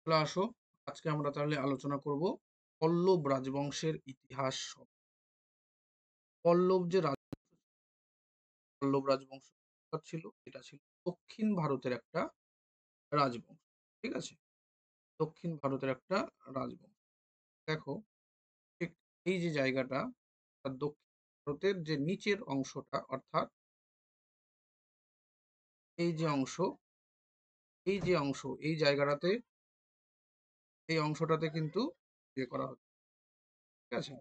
তাহলে আসো, আজকে আমরা তাহলে আলোচনা করব পল্লব রাজবংশের ইতিহাস। পল্লব যে পল্লব রাজবংশ ছিল, এটা ছিল দক্ষিণ ভারতের একটা রাজবংশ। ঠিক আছে, দক্ষিণ ভারতের একটা রাজবংশ। দেখো, ঠিক এই যে জায়গাটা, দক্ষিণ ভারতের যে নিচের অংশটা, অর্থাৎ এই যে অংশ, এই জায়গাটাতে, এই অংশটাতে কিন্তু ইয়ে করা হচ্ছে। ঠিক আছে,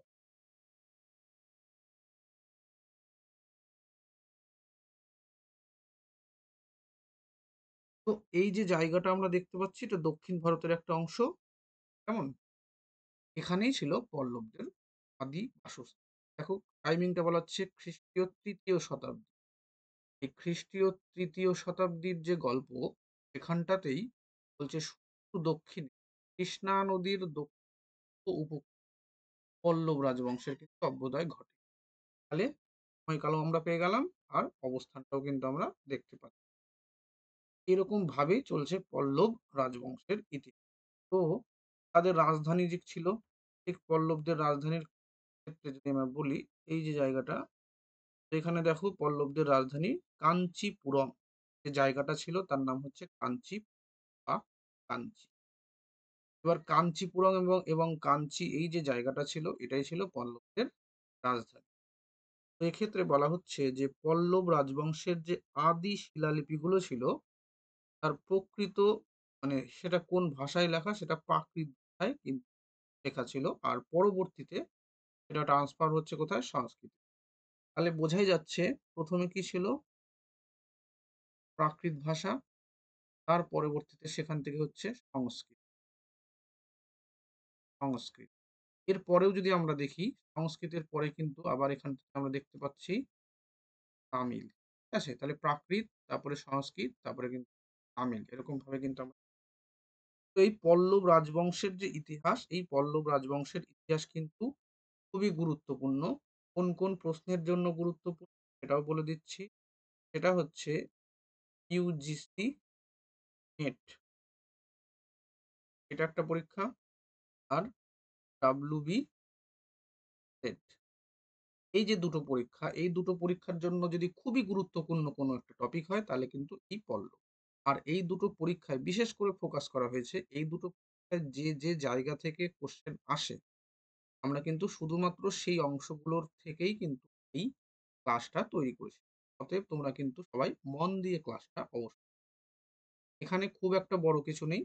তো এই যে জায়গাটা আমরা দেখতে পাচ্ছি, এটা দক্ষিণ ভারতের একটা অংশ। কেমন, এখানেই ছিল পল্লবদের আদি বাসস্থান। দেখো, টাইমিংটা বলা হচ্ছে খ্রিস্টীয় ৩য় শতাব্দী। এই খ্রিস্টীয় ৩য় শতাব্দীর যে গল্প, এখানটাতেই বলছে শুধু দক্ষিণে কৃষ্ণা নদীর দক্ষিণ পল্লব রাজবংশের কিন্তু অভ্যুদয় ঘটে। তাহলে সময়কালও আমরা পেয়ে গেলাম, আর অবস্থানটাও কিন্তু আমরা দেখতে পাচ্ছি। এরকম ভাবেই চলছে পল্লব রাজবংশের ইতিহাস। তো তাদের রাজধানী যে ছিল, ঠিক পল্লবদের রাজধানীর ক্ষেত্রে যদি আমরা বলি, এই যে জায়গাটা, এখানে দেখো পল্লবদের রাজধানী কাঞ্চিপুরম, যে জায়গাটা ছিল তার নাম হচ্ছে কাঞ্চি বা কাঞ্চি। এবার কাঞ্চিপুরম এবং কাঞ্চি, এই যে জায়গাটা ছিল, এটাই ছিল পল্লবদের রাজধানী। তো এক্ষেত্রে বলা হচ্ছে যে পল্লব রাজবংশের যে আদি শিলালিপিগুলো ছিল, তার প্রকৃত মানে সেটা কোন ভাষায় লেখা, সেটা প্রাকৃত ভাষায় কিন্তু লেখা ছিল। আর পরবর্তীতে এটা ট্রান্সফার হচ্ছে কোথায়, সংস্কৃত। তাহলে বোঝাই যাচ্ছে প্রথমে কি ছিল, প্রাকৃত ভাষা, তার পরবর্তীতে সেখান থেকে হচ্ছে সংস্কৃত। সংস্কৃত এর পরেও যদি আমরা দেখি, সংস্কৃতের পরে কিন্তু আবার এখান থেকে আমরা দেখতে পাচ্ছি তামিল। ঠিক আছে, তাহলে প্রাকৃত, তারপরে সংস্কৃত, তারপরে কিন্তু তামিল, এরকম ভাবে কিন্তু আমরা। তো এই পল্লব রাজবংশের যে ইতিহাস, এই পল্লব রাজবংশের ইতিহাস কিন্তু খুবই গুরুত্বপূর্ণ। কোন কোন প্রশ্নের জন্য গুরুত্বপূর্ণ সেটাও বলে দিচ্ছি। সেটা হচ্ছে ইউজিসি নেট, এটা একটা পরীক্ষা। আর ডাব্লিউবি সেট, এই যে দুটো পরীক্ষা, এই দুটো পরীক্ষার জন্য যদি খুবই গুরুত্বপূর্ণ কোনো একটা টপিক হয়, তাহলে কিন্তু এই পল্লব। আর এই দুটো পরীক্ষায় বিশেষ করে ফোকাস করা হয়েছে, এই দুটো পরীক্ষায় যে যে জায়গা থেকে কোশ্চেন আসে, আমরা কিন্তু শুধুমাত্র সেই অংশগুলোর থেকেই কিন্তু এই ক্লাসটা তৈরি করেছি। অতএব তোমরা কিন্তু সবাই মন দিয়ে ক্লাসটা অবশ্যই। এখানে খুব একটা বড় কিছু নেই।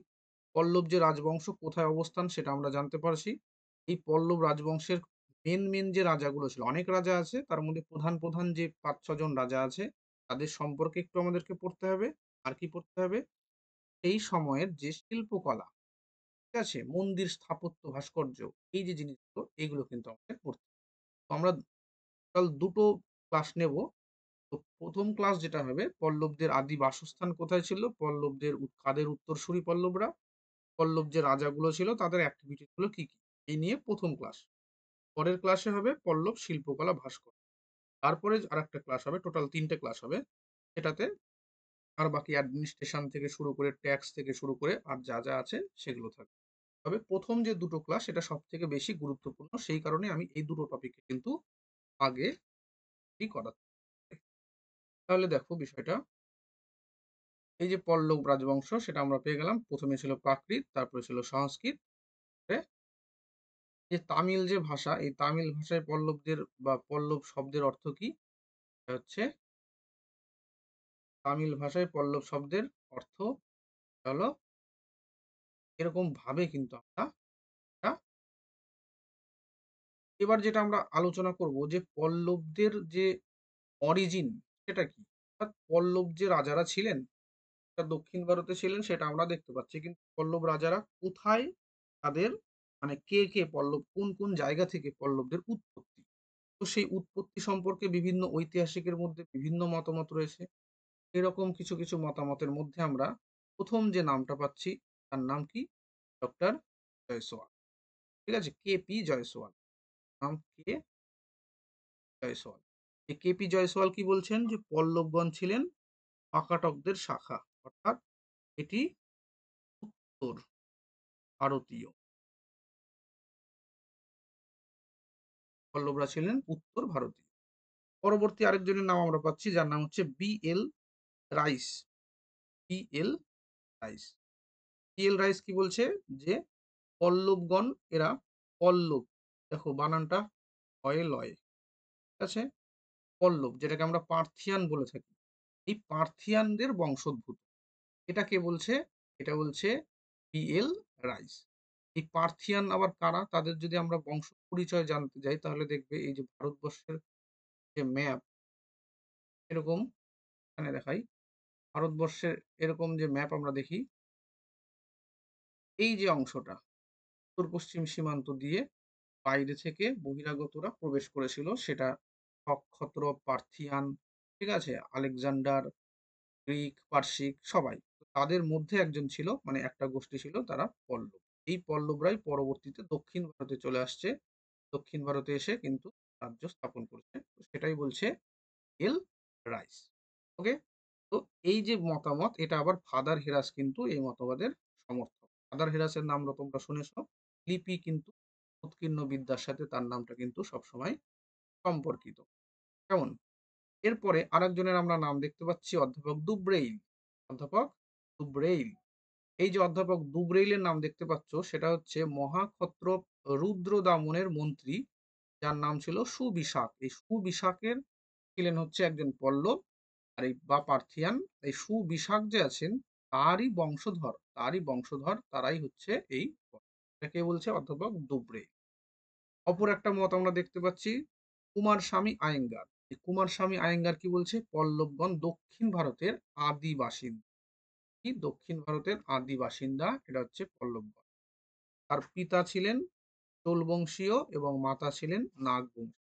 পল্লব যে রাজবংশ কোথায় অবস্থান সেটা আমরা জানতে পারছি। এই পল্লব রাজবংশের মেন যে রাজাগুলো ছিল, অনেক রাজা আছে, তার মধ্যে প্রধান প্রধান যে ৫-৬ জন রাজা আছে, তাদের সম্পর্কে একটু আমাদেরকে পড়তে হবে। আর কি পড়তে হবে, এই সময়ের যে শিল্পকলা, ঠিক আছে, মন্দির স্থাপত্য ভাস্কর্য, এই যে জিনিসগুলো, এগুলো কিন্তু আমাদের পড়তে হবে। তো আমরা টোটাল দুটো ক্লাস নেব। তো প্রথম ক্লাস যেটা হবে, পল্লবদের আদি বাসস্থান কোথায় ছিল, পল্লবদের কাদের উত্তরসূরি পল্লবরা, পল্লব যে রাজাগুলো ছিল তাদের অ্যাক্টিভিটি গুলো কি কি, এই নিয়ে প্রথম ক্লাস। পরের ক্লাসে হবে পল্লব শিল্পকলা ভাস্কর্য। তারপরে আর একটা ক্লাস হবে, টোটাল 3টে ক্লাস হবে। সেটাতে আর বাকি অ্যাডমিনিস্ট্রেশন থেকে শুরু করে, ট্যাক্স থেকে শুরু করে, আর যা যা আছে সেগুলো থাকবে। তবে প্রথম যে দুটো ক্লাস, এটা সব থেকে বেশি গুরুত্বপূর্ণ, সেই কারণে আমি এই দুটো টপিকে কিন্তু আগে করাচ্ছি। তাহলে দেখো বিষয়টা, এই যে পল্লব রাজবংশ, সেটা আমরা পেয়ে গেলাম। প্রথমে ছিল প্রাকৃত, তারপরে ছিল সংস্কৃত। যে তামিল যে ভাষা, এই তামিল ভাষায় পল্লবদের বা পল্লব শব্দের অর্থ কি, এটা হচ্ছে, তামিল ভাষায় পল্লব শব্দের অর্থ হলো, এরকম ভাবে কিন্তু আমরা এটা। এবার যেটা আমরা আলোচনা করব, যে পল্লবদের যে অরিজিন সেটা কি, অর্থাৎ পল্লব যে রাজারা ছিলেন, দক্ষিণ ভারতে ছিলেন সেটা আমরা দেখতে পাচ্ছি, কিন্তু পল্লব রাজারা কোথায়, তাদের মানে কে কে পল্লব, কোন কোন জায়গা থেকে পল্লবদের উৎপত্তি, তো সেই উৎপত্তি সম্পর্কে বিভিন্ন ঐতিহাসিকের মধ্যে বিভিন্ন মতামত রয়েছে। এরকম কিছু কিছু মতামতের মধ্যে আমরা প্রথম যে নামটা পাচ্ছি, তার নাম কি, ডক্টর জয়সওয়াল। ঠিক আছে, কেপি জয়সওয়াল, নাম কে, জয়সওয়াল। এই কেপি জয়সওয়াল কি বলছেন, যে পল্লবগণ ছিলেন পাকাটকদের শাখা, অর্থাৎ এটি উত্তর ভারতীয়। পল্লবরা ছিলেন উত্তর ভারতীয়। পরবর্তী আরেকজনের নাম আমরা পাচ্ছি যার নাম হচ্ছে B L. Rice. B L. Rice. B L. Rice কি বলছে যে পল্লবগণ এরা পল্লব, দেখো বানানটা হয়ে লয়, ঠিক আছে? পল্লব যেটাকে আমরা পার্থিয়ান বলে থাকি। এই পার্থিয়ানদের বংশোদ্ভূত। এটা কে বলছে? এটা বলছে বি.এল. রাইস। এই পার্থিয়ান আবার কারা? তাদের যদি আমরা বংশ পরিচয় জানতে যাই তাহলে দেখবে এই যে ভারতবর্ষের যে ম্যাপ এরকম এখানে দেখাই। ভারতবর্ষের এরকম যে ম্যাপ আমরা দেখি, এই যে অংশটা উত্তর-পশ্চিম সীমান্ত দিয়ে বাইরে থেকে বহিরাগতরা প্রবেশ করেছিল সেটা নক্ষত্র, পার্থিয়ান, ঠিক আছে? আলেকজান্ডার, গ্রিক, পারসিক সবাই। তো তাদের মধ্যে একজন ছিল মানে একটা গোষ্ঠী ছিল তারা পল্লব। এই পল্লবরাই পরবর্তীতে দক্ষিণ ভারতে চলে আসছে। দক্ষিণ ভারতে এসে কিন্তু রাজ্য স্থাপন করেছে। তো সেটাই বলছে এল রাইস। ওকে? তো এই যে মতামত এটা আবার ফাদার হেরাস কিন্তু এই মতবাদের সমর্থক। ফাদার হেরাসের নাম তোমরা শুনেছ। লিপি কিন্তু উৎকীর্ণ বিদ্যার সাথে তার নামটা কিন্তু সবসময় সম্পর্কিত। কেমন? এরপরে আরেকজনের আমরা নাম দেখতে পাচ্ছি অধ্যাপক দুব্রেইল। অধ্যাপক দুব্রেইল। এই যে অধ্যাপক দুব্রেইলের নাম দেখতে পাচ্ছ সেটা হচ্ছে মহাক্ষত্রপ রুদ্রদামনের মন্ত্রী যার নাম ছিল সুবিশাক। এই সুবিশাকের ছিলেন হচ্ছে একজন পল্লব আর এই বা পার্থিয়ান। এই সুবিশাক যে আছেন তারই বংশধর তারাই হচ্ছে এই পল্লব। এটাকে বলছে অধ্যাপক দুব্রেইল। অপর একটা মত আমরা দেখতে পাচ্ছি কুমার স্বামী আয়েঙ্গার। এই কুমার স্বামী আয়েঙ্গার কি বলছে? পল্লবগণ দক্ষিণ ভারতের আদি বাসিন্দা। কি দক্ষিণ ভারতের আদি বাসিন্দা এটা হচ্ছে পল্লবগণ। তার পিতা ছিলেন চোল বংশীয় এবং মাতা ছিলেন নাগ বংশীয়।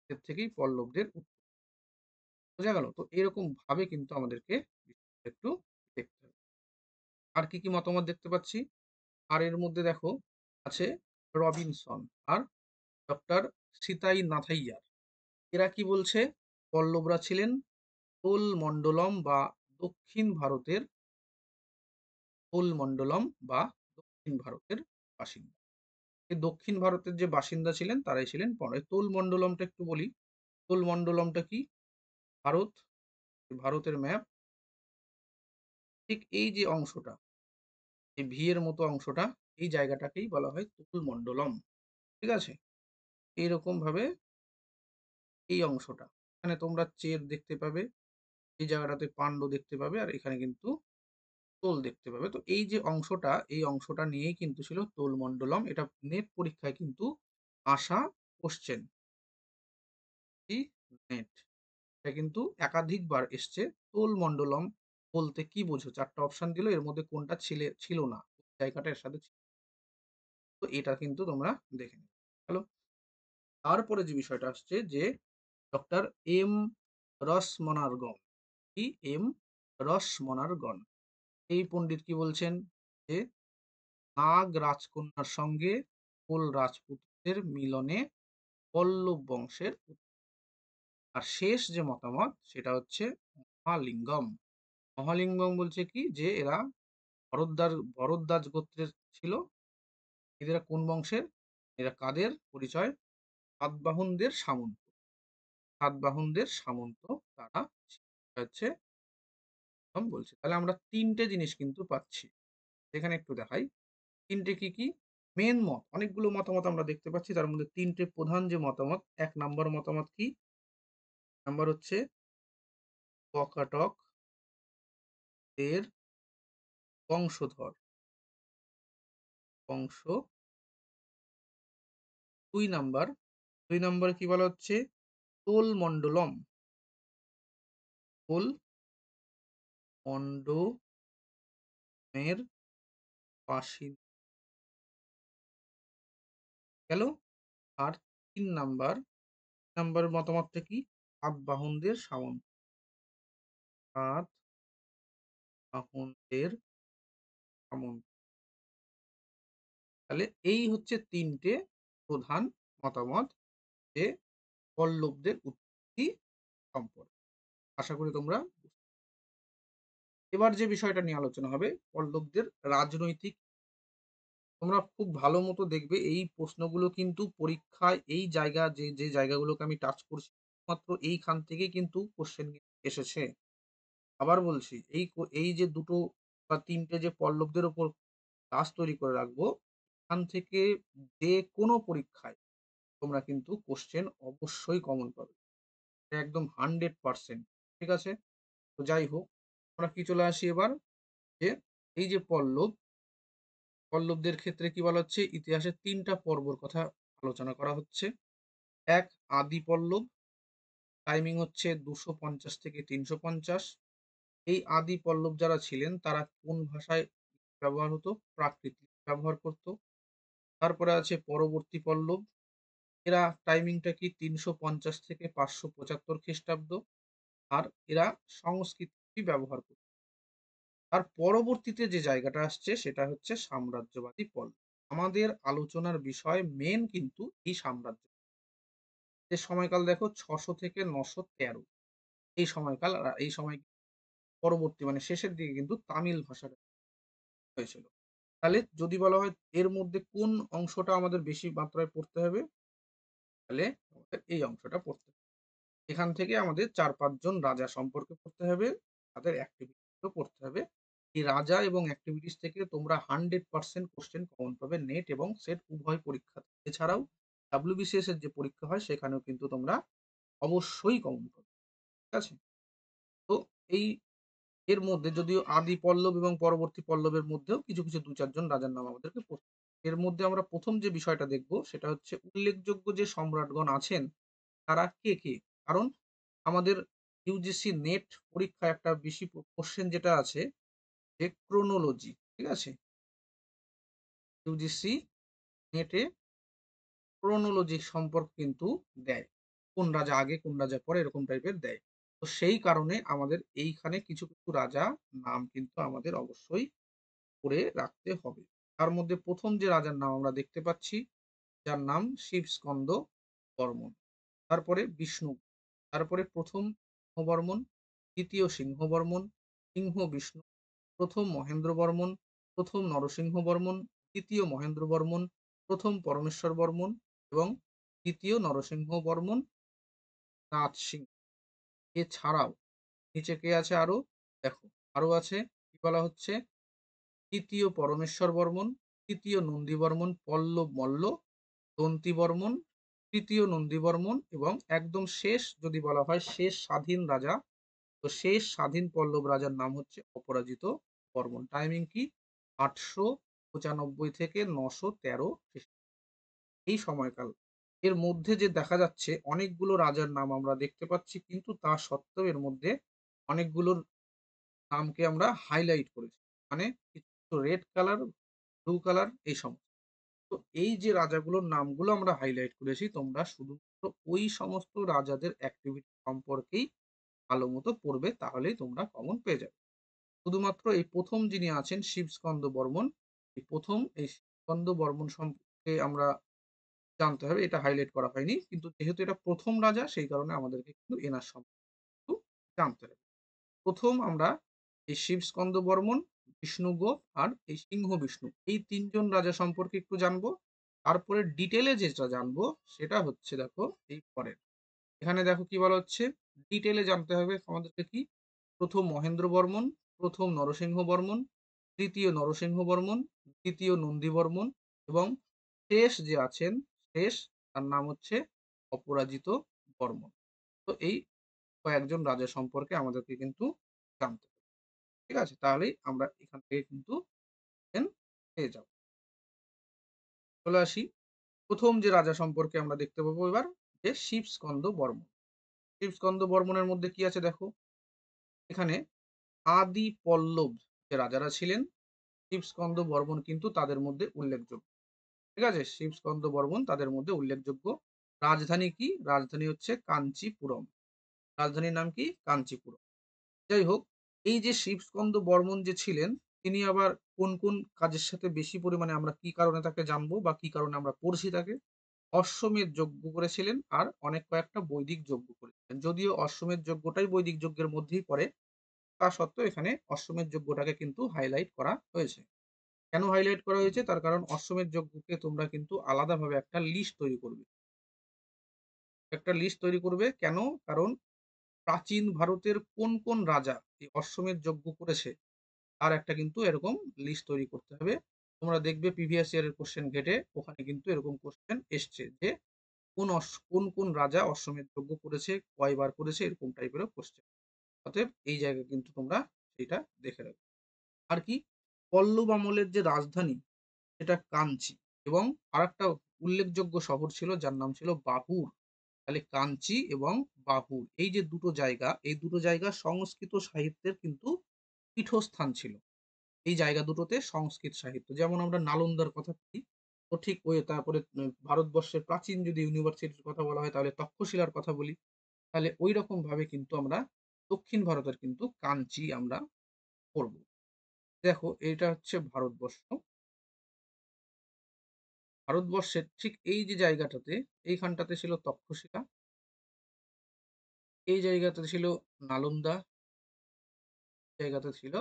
এর থেকেই পল্লবদের বোঝা গেল। তো এরকম ভাবে কিন্তু আমাদেরকে একটু দেখতে হবে। আর কি কি মতামত দেখতে পাচ্ছি? আর এর মধ্যে দেখো আছে রবিনসন আর ডক্টর সীতাই নাথাইয়ার। এরা কি বলছে? পল্লবরা ছিলেন কোল মণ্ডলম বা দক্ষিণ ভারতের কোল মণ্ডলম বা দক্ষিণ ভারতের বাসিন্দা। এই দক্ষিণ ভারতের যে বাসিন্দা ছিলেন তারাই ছিলেন পরে। তোল মণ্ডলমটা একটু বলি। তোল মণ্ডলমটা কি? ভারত, ভারতের ম্যাপ, ঠিক এই যে অংশটা, এই ভি এর মতো অংশটা, এই জায়গাটাকেই বলা হয় তোল মণ্ডলম। ঠিক আছে? এইরকম ভাবে এই অংশটা, এখানে তোমরা চের দেখতে পাবে, এই জায়গাটাতে পাণ্ড দেখতে পাবে আর এখানে কিন্তু তোল দেখতে পাবে। তো এই যে অংশটা এই অংশটা নিয়েই কিন্তু ছিল তোলমণ্ডলম। এটা নেট পরীক্ষায় কিন্তু আসা কোশ্চেন। কি নেট, এটা কিন্তু একাধিকবার এসছে। তোলমণ্ডলম বলতে কি বোঝো? চারটা অপশন দিল, এর মধ্যে কোনটা ছিল না, জায়গাটা এর সাথে ছিল। তো এটা কিন্তু তোমরা দেখে নিও। হ্যালো, তারপরে যে বিষয়টা আসছে যে ডক্টর এম রসমনারগম। কি এম রসমনারগণ, এই পণ্ডিত কি বলছেন? যে নাগ রাজকন্যার সঙ্গে কোল রাজপুতদের মিলনে পল্লব বংশের আর শেষ যে মতামত সেটা হচ্ছে মহালিঙ্গম। মহালিঙ্গম বলছে কি যে এরা ভরদ্বাজ গোত্রের ছিল। এরা কোন বংশের? এরা কাদের পরিচয়? সাতবাহনদের সামন্ত। সাতবাহনদের সামন্ত তারা হচ্ছে বলছে। তাহলে আমরা তিনটে জিনিস কিন্তু পাচ্ছি। এখানে একটু দেখাই তিনটে কি কি মেন মত। অনেকগুলো মতামত আমরা দেখতে পাচ্ছি, তার মধ্যে তিনটে প্রধান যে মতামত। এক নম্বর মতামত কি? নাম্বার হচ্ছে ককাটক এর বংশধর বংশ। দুই নাম্বার কি বলা হচ্ছে? তোল মণ্ডলম, তোল মণ্ডলের বাসিন্দা গেল। আর তিন নাম্বার মতামতটা কি? সাতবাহনদের সামন্ত। সাতবাহনদের সামন্ত। তাহলে এই হচ্ছে তিনটে প্রধান মতামত যে পল্লবদের উৎপত্তি সম্পর্কে। আশা করি তোমরা। এবার যে বিষয়টা নিয়ে আলোচনা হবে পল্লবদের রাজনৈতিক তোমরা খুব ভালো মতো দেখবে এই প্রশ্নগুলো কিন্তু পরীক্ষায় এই জায়গা যে জায়গাগুলোকে আমি টাচ করছি মাত্র এইখান থেকেই কিন্তু কোশ্চেন এসেছে। আবার বলছি এই যে ২ টো বা ৩ টে যে পল্লবদের উপর ক্লাস তৈরি করে রাখবো, এখান থেকে যেকোনো পরীক্ষায় তোমরা কিন্তু কোশ্চেন অবশ্যই কমন পাবে। এটা একদম 100% ঠিক আছে? তো যাই হোক, আমরা কি চলে আসি এবার যে এই যে পল্লবদের ক্ষেত্রে কি বলা হচ্ছে? ইতিহাসের ৩ টা পর্বর কথা আলোচনা করা হচ্ছে। ১ আদি পল্লব, টাইমিং হচ্ছে ২৫০ থেকে ৩৫০। এই আদি পল্লব যারা ছিলেন তারা কোন ভাষায় ব্যবহার হতো? প্রাকৃত ব্যবহার করত। তারপরে আছে পরবর্তী পল্লব। এরা টাইমিংটা কি ৩৫০ থেকে ৫৭৫ খ্রিস্টাব্দ। আর এরা সংস্কৃত ব্যবহার করত। তার পরবর্তীতে যে জায়গাটা আসছে সেটা হচ্ছে সাম্রাজ্যবাদী পল্লব। আমাদের আলোচনার বিষয় মেইন কিন্তু এই সাম্রাজ্য। এর সময়কাল দেখো ৬০০ থেকে ৯১৩ এই সময়কাল। এই সময় পরবর্তী মানে শেষের দিকে কিন্তু তামিল ভাষাটা হয়েছিল। তাহলে যদি বলা হয় এর মধ্যে কোন অংশটা আমাদের বেশি মাত্রায় পড়তে হবে? তাহলে আমাদের এই অংশটা পড়তে হবে। এখান থেকে আমাদের ৪-৫ জন রাজা সম্পর্কে পড়তে হবে, তাদের অ্যাক্টিভিটিস গুলো পড়তে হবে। এই রাজা এবং অ্যাক্টিভিটিস থেকে তোমরা 100% কোশ্চেন কমন পাবে নেট এবং সেট উভয় পরীক্ষাতে। এছাড়াও WBCS এর যে পরীক্ষা হয় সেখানেও কিন্তু তোমরা অবশ্যই কমন পাবে। ঠিক আছে? তো এই এর মধ্যে যদিও আদি পল্লব এবং পরবর্তী পল্লবের মধ্যেও কিছু ২-৪ জন রাজার নাম আমাদেরকে পড়তে হবে। এর মধ্যে আমরা ১ম যে বিষয়টা দেখব সেটা হচ্ছে উল্লেখযোগ্য যে সম্রাটগণ আছেন তারা কে? কারণ আমাদের ইউজিসি নেট পরীক্ষায় একটা বেশি কোশ্চেন যেটা আছে যে ক্রোনোলজি, ঠিক আছে? ইউজিসি নেটে ক্রোনোলজি সম্পর্ক কিন্তু দেয়। কোন রাজা আগে, কোন রাজা পরে এরকম টাইপের দেয়। তো সেই কারণে আমাদের এইখানে কিছু রাজা নাম কিন্তু আমাদের অবশ্যই করে রাখতে হবে। তার মধ্যে ১ম যে রাজার নাম আমরা দেখতে পাচ্ছি, যার নাম শিবস্কন্দ বর্মন। তারপরে বিষ্ণু, তারপরে ১ম সিংহবর্মন, ২য় সিংহবর্মন, সিংহ বিষ্ণু, ১ম মহেন্দ্র বর্মন, ১ম নরসিংহ বর্মন, ২য় মহেন্দ্র বর্মন, ১ম পরমেশ্বর বর্মন এবং ২য় নরসিংহ বর্মন নাথ সিং। এছাড়াও নিচে কে আছে আরো? দেখো আরো আছে কি বলা হচ্ছে ৩য় পরমেশ্বর বর্মন, ৩য় নন্দী বর্মন, পল্লব মল্ল, দন্তী বর্মন, ৩য় নন্দী বর্মন এবং একদম শেষ যদি বলা হয় শেষ স্বাধীন রাজা, তো শেষ স্বাধীন পল্লব রাজার নাম হচ্ছে অপরাজিত বর্মন। টাইমিং কি ৮৯৫ থেকে ৯১৩ এই সময়কাল। এর মধ্যে যে দেখা যাচ্ছে অনেকগুলো রাজার নাম আমরা দেখতে পাচ্ছি কিন্তু তা সত্ত্বেও এর মধ্যে অনেকগুলোর নামকে আমরা হাইলাইট করেছি। মানে কিছু রেড কালার, ব্লু কালার এই সমস্ত। তো এই যে রাজাগুলোর নামগুলো আমরা হাইলাইট করেছি তোমরা শুধুমাত্র ওই সমস্ত রাজাদের অ্যাক্টিভিটি সম্পর্কেই ভালো মতো পড়বে তাহলেই তোমরা কমন পেয়ে যাবে। শুধুমাত্র এই ১ম যিনি আছেন শিবস্কন্দ বর্মন, এই ১ম এই শিবস্কন্দ বর্মন সম্পর্কে আমরা জানতে হবে। এটা হাইলাইট করা হয়নি। কিন্তু যেহেতু এটা ১ম রাজা সেই কারণে আমাদেরকে কিন্তু এনার সম্পর্কে একটু জানতে হবে। ১ম আমরা এই শিবস্কন্দ বর্মন, বিষ্ণুগুপ্ত আর এই সিংহ বিষ্ণু এই ৩ জন রাজা সম্পর্কে একটু জানবো। তারপরে ডিটেইলে যেটা জানবো সেটা হচ্ছে দেখো এই পরের। এখানে দেখো কি বলা হচ্ছে ডিটেইলে জানতে হবে আমাদেরকে কি ১ম মহেন্দ্র বর্মন, ১ম নরসিংহ বর্মন, ৩য় নরসিংহ বর্মন, ২য় নন্দী বর্মন এবং শেষ যে আছেন শেষ তার নাম হচ্ছে অপরাজিত বর্মন। তো এই কয়েকজন রাজা সম্পর্কে আমাদেরকে কিন্তু জানতে হবে। ঠিক আছে? তাহলেই আমরা এখান থেকে কিন্তু এন পেয়ে যাব। চলে আসি ১ম যে রাজা সম্পর্কে আমরা দেখতে পাবো এবার যে শিবস্কন্দ বর্মন। শিবস্কন্দ বর্মনের মধ্যে কি আছে দেখো। এখানে আদি পল্লব যে রাজারা ছিলেন শিবস্কন্দ বর্মন কিন্তু তাদের মধ্যে উল্লেখযোগ্য। ঠিক আছে? শিবস্কন্দ বর্মন তাদের মধ্যে উল্লেখযোগ্য। রাজধানী কি? রাজধানী হচ্ছে কাঞ্চিপুরম। রাজধানীর নাম কি? কাঞ্চিপুরম। যাই হোক, এই যে শিবস্কন্দ বর্মন যে ছিলেন, তিনি আবার কোন কাজের সাথে বেশি পরিমাণে আমরা কি কারণে তাকে জানবো বা কি কারণে আমরা পড়ছি তাকে? অশ্বমেধ যজ্ঞ করেছিলেন আর অনেক কয়েকটা বৈদিক যজ্ঞ করেছিলেন। যদিও অশ্বমেধ যজ্ঞটাই বৈদিক যজ্ঞের মধ্যেই পড়ে, তা সত্ত্বেও এখানে অশ্বমেধ যজ্ঞটাকে কিন্তু হাইলাইট করা হয়েছে। কেন হাইলাইট করা হয়েছে? তার কারণ অশ্বমেধ যজ্ঞকে তোমরা কিন্তু আলাদাভাবে একটা লিস্ট তৈরি করবে। একটা লিস্ট তৈরি করবে কেন? কারণ প্রাচীন ভারতের কোন রাজা এই অশ্বমেধ যজ্ঞ করেছে তার একটা কিন্তু এরকম লিস্ট তৈরি করতে হবে। তোমরা দেখবে প্রিভিয়াস ইয়ারের কোশ্চেন ঘেটে ওখানে কিন্তু এরকম কোশ্চেন এসছে যে কোন রাজা অশ্বমেধ যজ্ঞ করেছে, কয়বার করেছে এরকম টাইপেরও কোশ্চেন। অতএব এই জায়গায় কিন্তু তোমরা এটা দেখে রাখবে। আর কি? পল্লব আমলের যে রাজধানী সেটা কাঞ্চি এবং আরেকটা উল্লেখযোগ্য শহর ছিল যার নাম ছিল বাহুর। তাহলে কাঞ্চি এবং বাহুর এই যে দুটো জায়গা, এই দুটো জায়গা সংস্কৃত সাহিত্যের কিন্তু পীঠস্থান ছিল। এই জায়গা দুটোতে সংস্কৃত সাহিত্য যেমন আমরা নালন্দার কথা বলি, তো ঠিক ওই তারপরে ভারতবর্ষের প্রাচীন যদি ইউনিভার্সিটির কথা বলা হয় তাহলে তক্ষশিলার কথা বলি। তাহলে ওই রকম ভাবে কিন্তু আমরা দক্ষিণ ভারতের কিন্তু কাঞ্চি আমরা পড়ব। দেখো এটা হচ্ছে ভারতবর্ষ। ভারতবর্ষের ঠিক এই যে জায়গাটাতে এইখানটাতে ছিল তক্ষশিলা, এই জায়গাতে ছিল নালন্দা, জায়গাতে ছিল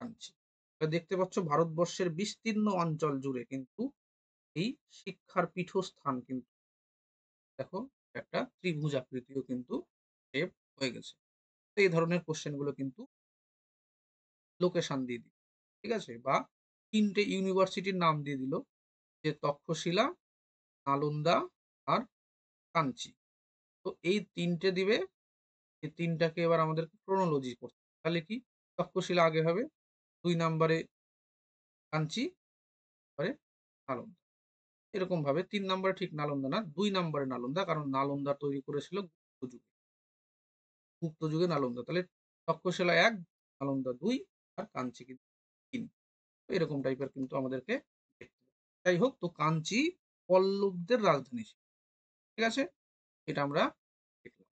কাঞ্চি। দেখতে পাচ্ছ ভারতবর্ষের বিস্তীর্ণ অঞ্চল জুড়ে কিন্তু এই শিক্ষার পীঠস্থান কিন্তু দেখো একটা ত্রিভুজ আকৃতিও কিন্তু শেপ হয়ে গেছে। তো এই ধরনের কোশ্চেন গুলো কিন্তু লোকেশন দিয়ে দিল, ঠিক আছে, বা তিনটে ইউনিভার্সিটির নাম দিয়ে দিল যে তক্ষশিলা, নালন্দা আর কাঞ্চি। তো এই তিনটে দিবে, এই তিনটাকে এবার আমাদের ক্রোনোলজি করতে হবে। তাহলে কি তক্ষশিলা আগে হবে, 2 নম্বরে কাঞ্চি, পরে নালন্দা। এরকম ভাবে 3 নম্বরে ঠিক নালন্দা না, 2 নম্বরে নালন্দা, কারণ নালন্দা তৈরি করেছিল গুপ্ত যুগে। গুপ্ত যুগে নালন্দা, তাহলে তক্ষশিলা 1, নালন্দা 2 আর কাঞ্চি কিন্তু 3। এরকম টাইপের কিন্তু আমাদেরকে দেখতে হবে। যাই হোক, তো কাঞ্চি পল্লবদের রাজধানী ছিল, ঠিক আছে, এটা আমরা দেখলাম।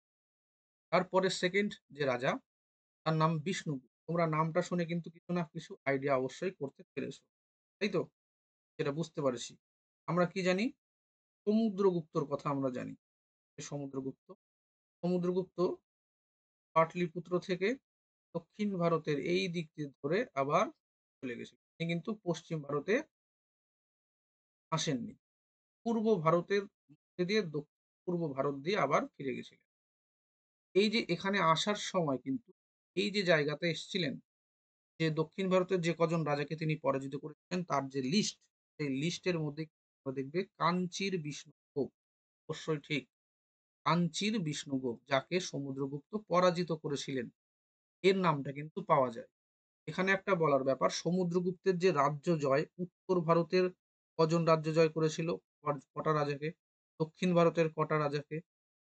তারপরে সেকেন্ড যে রাজা তার নাম বিষ্ণুগুপ্ত। তোমরা নামটা শুনে কিন্তু কিছু না কিছু আইডিয়া অবশ্যই করতে পেরেছো, তাই তো? যেটা বুঝতে পারছি আমরা কি জানি, সমুদ্রগুপ্তর কথা আমরা জানি। সমুদ্রগুপ্ত, সমুদ্রগুপ্ত পাটলিপুত্র থেকে দক্ষিণ ভারতের এই দিক দিয়ে ধরে আবার চলে গেছিল। তিনি কিন্তু পশ্চিম ভারতে আসেননি, পূর্ব ভারতের মধ্যে দিয়ে পূর্ব ভারত দিয়ে আবার ফিরে গেছিলেন। এই যে এখানে আসার সময় কিন্তু এই যে জায়গাতে এসেছিলেন, যে দক্ষিণ ভারতের যে কজন রাজাকে তিনি পরাজিত করেছিলেন তার যে লিস্ট, সেই লিস্টের মধ্যে দেখবে কাঞ্চির বিষ্ণুগুপ্ত, অবশ্যই ঠিক, কাঞ্চির বিষ্ণুগুপ্ত যাকে সমুদ্রগুপ্ত পরাজিত করেছিলেন এর নামটা কিন্তু পাওয়া যায়। এখানে একটা বলার ব্যাপার, সমুদ্রগুপ্তের যে রাজ্য জয়, উত্তর ভারতের কজন রাজ্য জয় করেছিল, কটা রাজাকে, দক্ষিণ ভারতের কটা রাজাকে,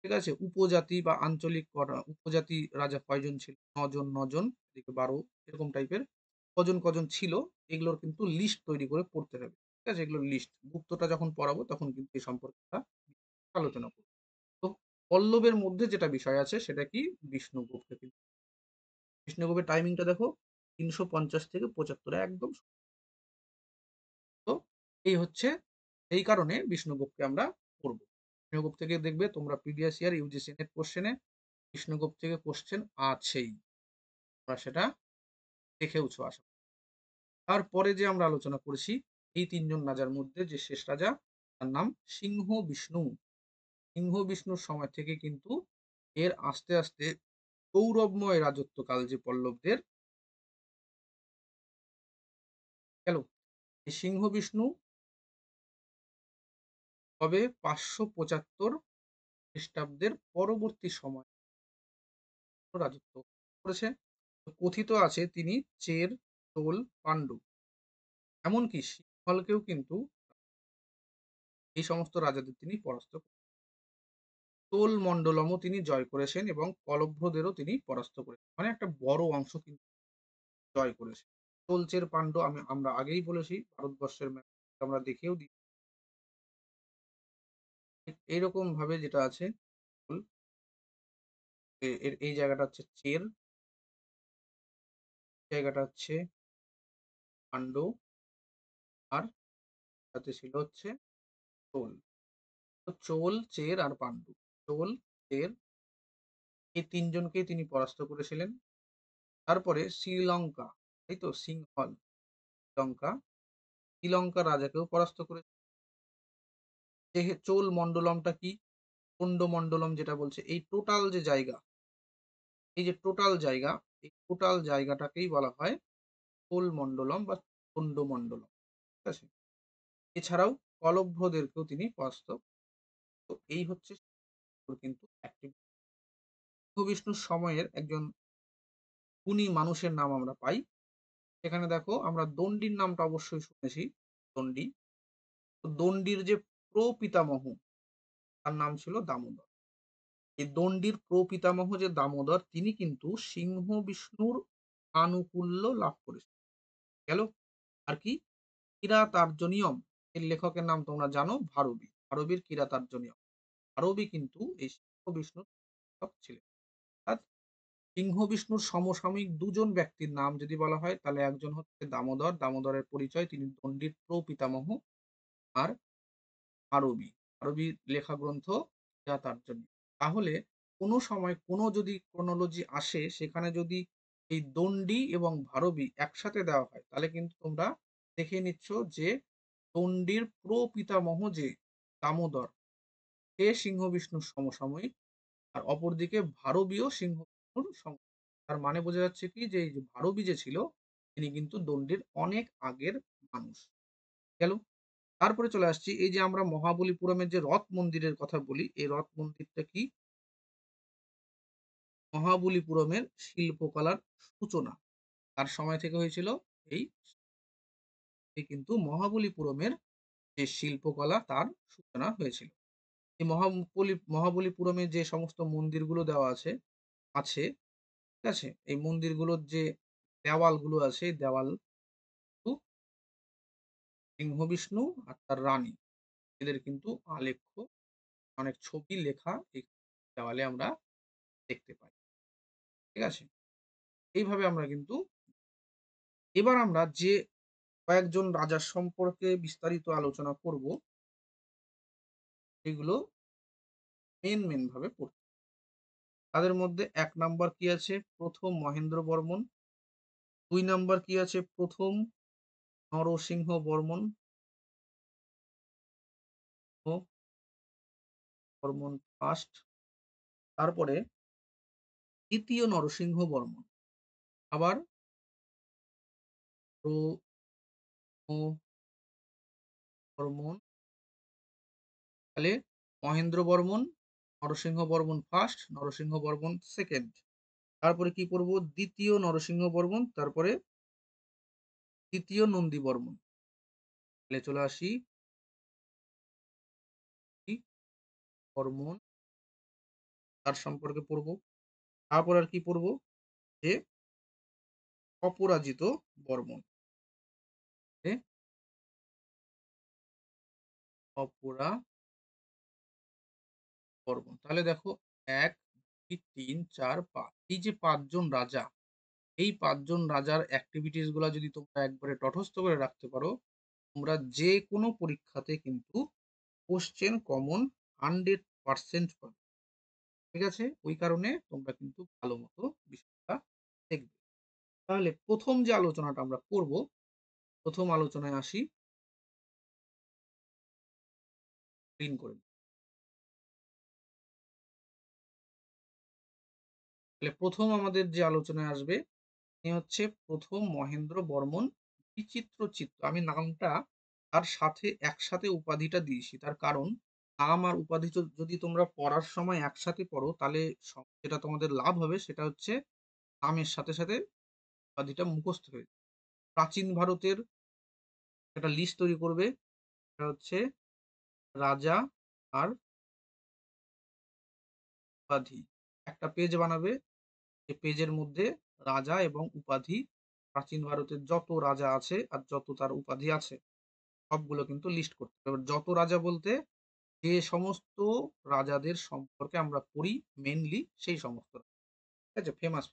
ঠিক আছে, উপজাতি বা আঞ্চলিক কটা উপজাতি রাজা কয়জন ছিল, 9 জন, 9 জন, এদিকে 12, এরকম টাইপের কজন কজন ছিল, এগুলোর কিন্তু লিস্ট তৈরি করে পড়তে হবে, ঠিক আছে, এগুলোর লিস্ট গুপ্তটা যখন পড়াবো তখন কিন্তু এই সম্পর্কে আলোচনা করবো। তো পল্লবের মধ্যে যেটা বিষয় আছে সেটা কি, বিষ্ণুগুপ্ত। বিষ্ণুগুপ্তের টাইমিংটা দেখো, 350 থেকে 75, একদম। তো এই হচ্ছে, এই কারণে বিষ্ণুগুপ্তকে আমরা পড়বো। বিষ্ণুগুপ্ত থেকে দেখবে তোমরা প্রিভিয়াস ইয়ার ইউজিসি নেট কোশ্চেনে বিষ্ণুগুপ্ত থেকে কোশ্চেন আছেই, তোমরা সেটা দেখেওছো আশা করি। তারপরে যে আমরা আলোচনা করেছি এই 3 জন রাজার মধ্যে যে শেষ রাজা তার নাম সিংহ বিষ্ণু। সিংহ বিষ্ণুর সময় থেকে কিন্তু এর আস্তে আস্তে গৌরবময় রাজত্বকাল যে পল্লবদের গেল। এই সিংহ বিষ্ণু তবে 575 খ্রিস্টাব্দের পরবর্তী সময় রাজত্ব করেছে। কথিত আছে তিনি চের, চোল, পাণ্ডু, এমনকি সিংহলকেও কিন্তু এই সমস্ত রাজাদের তিনি পরাস্ত করেছেন। চোল মণ্ডলমও তিনি জয় করেছেন এবং কলভ্রদেরও তিনি পরাস্ত করেছেন, মানে একটা বড় অংশ কিন্তু জয় করেছে। চোল, চের, পাণ্ডু আমরা আগেই বলেছি ভারতবর্ষের ম্যাপ আমরা দেখেও দিই। এইরকম ভাবে যেটা আছে, এর এই জায়গাটা হচ্ছে চের, জায়গাটা হচ্ছে পাণ্ডু, আর সাথে ছিল হচ্ছে চোল। তো চোল, চের আর পাণ্ডু, চোল, চের, এই 3 জনকেই তিনি পরাস্ত করেছিলেন। তারপরে শ্রীলঙ্কা, তাই তো, সিংহল, শ্রীলঙ্কা, শ্রীলঙ্কার রাজাকেও পরাস্ত করেছে। চোল মন্ডলমটা কি? কোন্ড মন্ডলম যেটা বলছে, এই টোটাল যে জায়গা, এই যে টোটাল জায়গা, এই টোটাল জায়গাটাকেই বলা হয় চোল মন্ডলম বা কোন্ড মন্ডলম। ঠিক আছে? এছাড়াও কলভ্রদেরকেও তিনি পরাস্ত। তো এই হচ্ছে কিন্তু বিষ্ণুর সময়ের একজন গুণী মানুষের নাম আমরা পাই। এখানে দেখো আমরা দণ্ডির নামটা অবশ্যই শুনেছি। দণ্ডি। তো দণ্ডির যে প্রপিতামহ, তার নাম ছিল দামোদর। এই দণ্ডির প্রপিতামহ যে দামোদর, তিনি কিন্তু সিংহ বিষ্ণুর আনুকূল্য লাভ করেছেন। গেল। আর কি? কিরাতার্জুনীয়ম, এর লেখকের নাম তোমরা জানো, ভারবী। ভারবীর কিরাতার্জুনীয়ম। ভারবী কিন্তু এই সিংহ বিষ্ণুর লেখক ছিলেন। অর্থাৎ সিংহ বিষ্ণুর সমসাময়িক দুজন ব্যক্তির নাম যদি বলা হয়, তাহলে একজন হচ্ছে দামোদর, দামোদরের পরিচয়, তিনি দণ্ডির প্রপিতামহ। আর আরবি, আরবির লেখা গ্রন্থ কিরাতার্জুনীয়। তাহলে কোনো সময় কোনো যদি ক্রোনোলজি আসে, সেখানে যদি এই দণ্ডি এবং ভারবী একসাথে দেওয়া হয়, তাহলে কিন্তু তোমরা দেখে নিচ্ছ যে দণ্ডির প্রপিতামহ যে দামোদর, সে সিংহ বিষ্ণুর সমসাময়িক, আর অপরদিকে ভারবীয় সিংহ বিষ্ণুর তার মানে বোঝা যাচ্ছে কি, যে এই যে ভারবী যে ছিল, তিনি কিন্তু দণ্ডির অনেক আগের মানুষ। গেল। তারপরে চলে আসছি, এই যে আমরা মহাবলীপুরমের যে রথ মন্দিরের কথা বলি, এই রথ মন্দিরটা কি? মহাবলীপুরমের শিল্পকলার সূচনা তার সময় থেকে হয়েছিল। এই কিন্তু মহাবলীপুরমের যে শিল্পকলা, তার সূচনা হয়েছিল। এই মহাবলীপুরমে যে সমস্ত মন্দিরগুলো দেওয়া আছে আছে ঠিক আছে, এই মন্দিরগুলোর যে দেওয়ালগুলো আছে, এই দেওয়াল কিন্তু সিংহ বিষ্ণু আর তার রানী, এদের কিন্তু আলেখ্য, অনেক ছবি লেখা এই দেওয়ালে আমরা দেখতে পাই। ঠিক আছে? এইভাবে আমরা কিন্তু, এবার আমরা যে কয়েকজন রাজার সম্পর্কে বিস্তারিত আলোচনা করব, সেগুলো মেন ভাবে পড়তে। তাদের মধ্যে ১ নাম্বার কি আছে? প্রথম মহেন্দ্র বর্মন। ২ নাম্বার কি আছে? প্রথম নরসিংহ বর্মন ও বর্মন ফার্স্ট। তারপরে দ্বিতীয় নরসিংহ বর্মন। আবার বর্মন, তাহলে মহেন্দ্র বর্মন, নরসিংহ বর্মন ফার্স্ট, নরসিংহ বর্মন সেকেন্ড। তারপরে কি করব? দ্বিতীয় নরসিংহ বর্মন, তারপরে তৃতীয় নন্দী বর্মন। তাহলে চলে আসি বর্মন, তার সম্পর্কে পড়ব। তারপর আর কি পড়ব? যে অপরাজিত বর্মন। অপরাজিত বর্মন। তাহলে দেখো ১, ২, ৩, ৪, ৫, এই যে ৫ জন রাজা, এই ৫ জন রাজার অ্যাক্টিভিটিস গুলা যদি তোমরা একবারে তটস্থ করে রাখতে পারো, তোমরা যে কোনো পরীক্ষাতে কিন্তু কোশ্চেন কমন 100% পাবে। ঠিক আছে? ওই কারণে তোমরা কিন্তু ভালো মতো বিষয়টা দেখবে। তাহলে প্রথম যে আলোচনাটা আমরা করব, প্রথম আলোচনায় আসি। স্ক্রিন করে নিই। তাহলে প্রথম আমাদের যে আলোচনায় আসবে, তিনি হচ্ছে প্রথম মহেন্দ্র বর্মন বিচিত্র চিত্র। আমি নামটা তার সাথে একসাথে উপাধিটা দিয়েছি, তার কারণ নাম আর উপাধি যদি তোমরা পড়ার সময় একসাথে পড়ো, তাহলে যেটা তোমাদের লাভ হবে সেটা হচ্ছে নামের সাথে সাথে উপাধিটা মুখস্থ হয়ে যাবে। প্রাচীন ভারতের একটা লিস্ট তৈরি করবে, সেটা হচ্ছে রাজা আর উপাধি। একটা পেজ বানাবে, এই পেজের মধ্যে রাজা এবং উপাধি, প্রাচীন ভারতের যত রাজা আছে আর যত তার উপাধি আছে, সবগুলো কিন্তু লিস্ট করতে হবে। এবার যত রাজা বলতে যে সমস্ত রাজাদের সম্পর্কে আমরা পড়ি মেনলি, সেই সমস্ত, ঠিক আছে, ফেমাস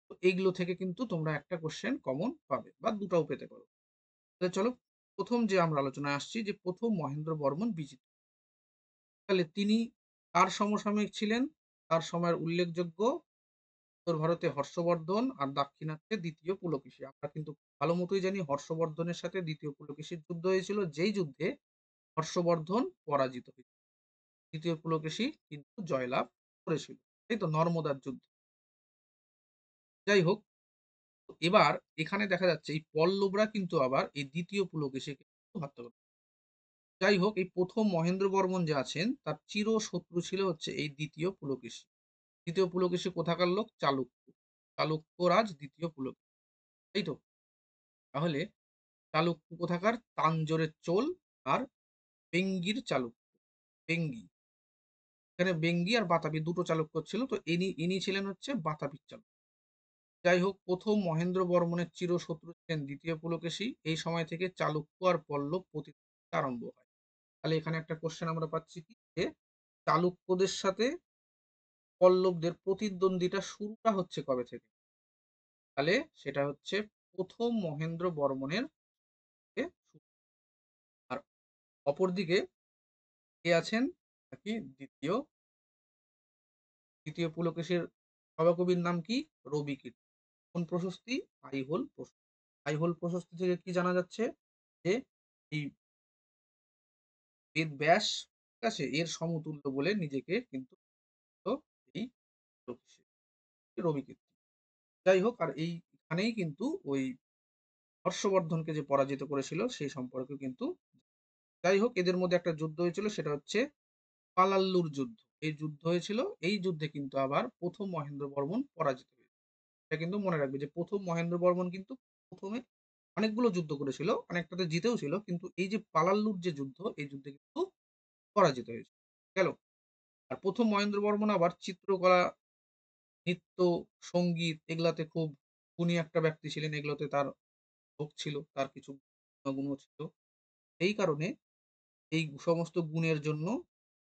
তো এইগুলো থেকে কিন্তু তোমরা একটা কোশ্চেন কমন পাবে বা দুটাও পেতে পারো। তাহলে চলো, প্রথম যে আমরা আলোচনায় আসছি, যে প্রথম মহেন্দ্র বর্মন বিজিত, তাহলে তিনি কার সমসাময়িক ছিলেন? তার সময়ের উল্লেখযোগ্য উত্তর ভারতে হর্ষবর্ধন আর দাক্ষিণাত্যে ২য় পুলকেশী। আমরা কিন্তু ভালো মতোই জানি হর্ষবর্ধনের সাথে ২য় পুলকেশীর যুদ্ধ হয়েছিল, যেই যুদ্ধে হর্ষবর্ধন পরাজিত হয়েছিল। ২য় পুলকেশী কিন্তু জয়লাভ করেছিল। তাই তো? নর্মদার যুদ্ধ। যাই হোক, এবার এখানে দেখা যাচ্ছে এই পল্লবরা কিন্তু আবার এই ২য় পুলকেশীকে কিন্তু হত্যা করে। যাই হোক, এই ১ম মহেন্দ্র বর্মন যে আছেন তার চিরশত্রু ছিল হচ্ছে এই ২য় পুলকেশী। ২য় পুলকেশী কোথাকার লোক? চালুক্য। চালুক্য রাজ ২য় পুলকেশী। তাই তো? তাহলে চালুক্য কোথাকার? তাঞ্জোরের চোল আর বেঙ্গির চালুক্য। বেঙ্গি। এখানে বেঙ্গি আর বাতাবি দুটো চালুক্য ছিল। তো ইনি ছিলেন হচ্ছে বাতাবির চালুক্য। যাই হোক, ১ম মহেন্দ্র বর্মনের চিরশত্রু ছিলেন ২য় পুলকেশী। এই সময় থেকে চালুক্য আর পল্লব প্রতিদ্বন্দ্বিতা আরম্ভ হয়। তাহলে এখানে একটা কোশ্চেন আমরা পাচ্ছি কি, যে চালুক্যদের সাথে পল্লবদের প্রতিদ্বন্দ্বিতা শুরুটা হচ্ছে কবে থেকে? তাহলে সেটা হচ্ছে ১ম মহেন্দ্র বর্মনের থেকে শুরু। আর অপরদিকে কে আছেন? নাকি দ্বিতীয় পুলকেশীর সভাকবির নাম কি? রবিকীর্তি। কোন প্রশস্তি? আইহোল প্রশস্তি। আইহোল প্রশস্তি থেকে কি জানা যাচ্ছে? যে এই বেদ ব্যাস, ঠিক আছে, এর সমতুল্য বলে নিজেকে কিন্তু এই রবিকীর্তি। যাই হোক, আর এইখানেই কিন্তু ওই হর্ষবর্ধনকে যে পরাজিত করেছিল সেই সম্পর্কে কিন্তু, যাই হোক, এদের মধ্যে একটা যুদ্ধ হয়েছিল, সেটা হচ্ছে পালাল্লুর যুদ্ধ। এই যুদ্ধ হয়েছিল, এই যুদ্ধে কিন্তু আবার ১ম মহেন্দ্র বর্মন পরাজিত হয়েছিল। এটা কিন্তু মনে রাখবে যে ১ম মহেন্দ্র বর্মন কিন্তু প্রথমে অনেকগুলো যুদ্ধ করেছিল, অনেকটাতে জিতেও ছিল, কিন্তু এই যে পালাল্লুর যে যুদ্ধ, এই যুদ্ধে কিন্তু পরাজিত হয়েছিল। গেল। আর ১ম মহেন্দ্র বর্মন আবার চিত্রকলা, নৃত্য, সঙ্গীত এগুলাতে খুব গুণী একটা ব্যক্তি ছিলেন। এগুলোতে তার ঝোঁক ছিল, তার কিছু গুণও ছিল। এই কারণে এই সমস্ত গুণের জন্য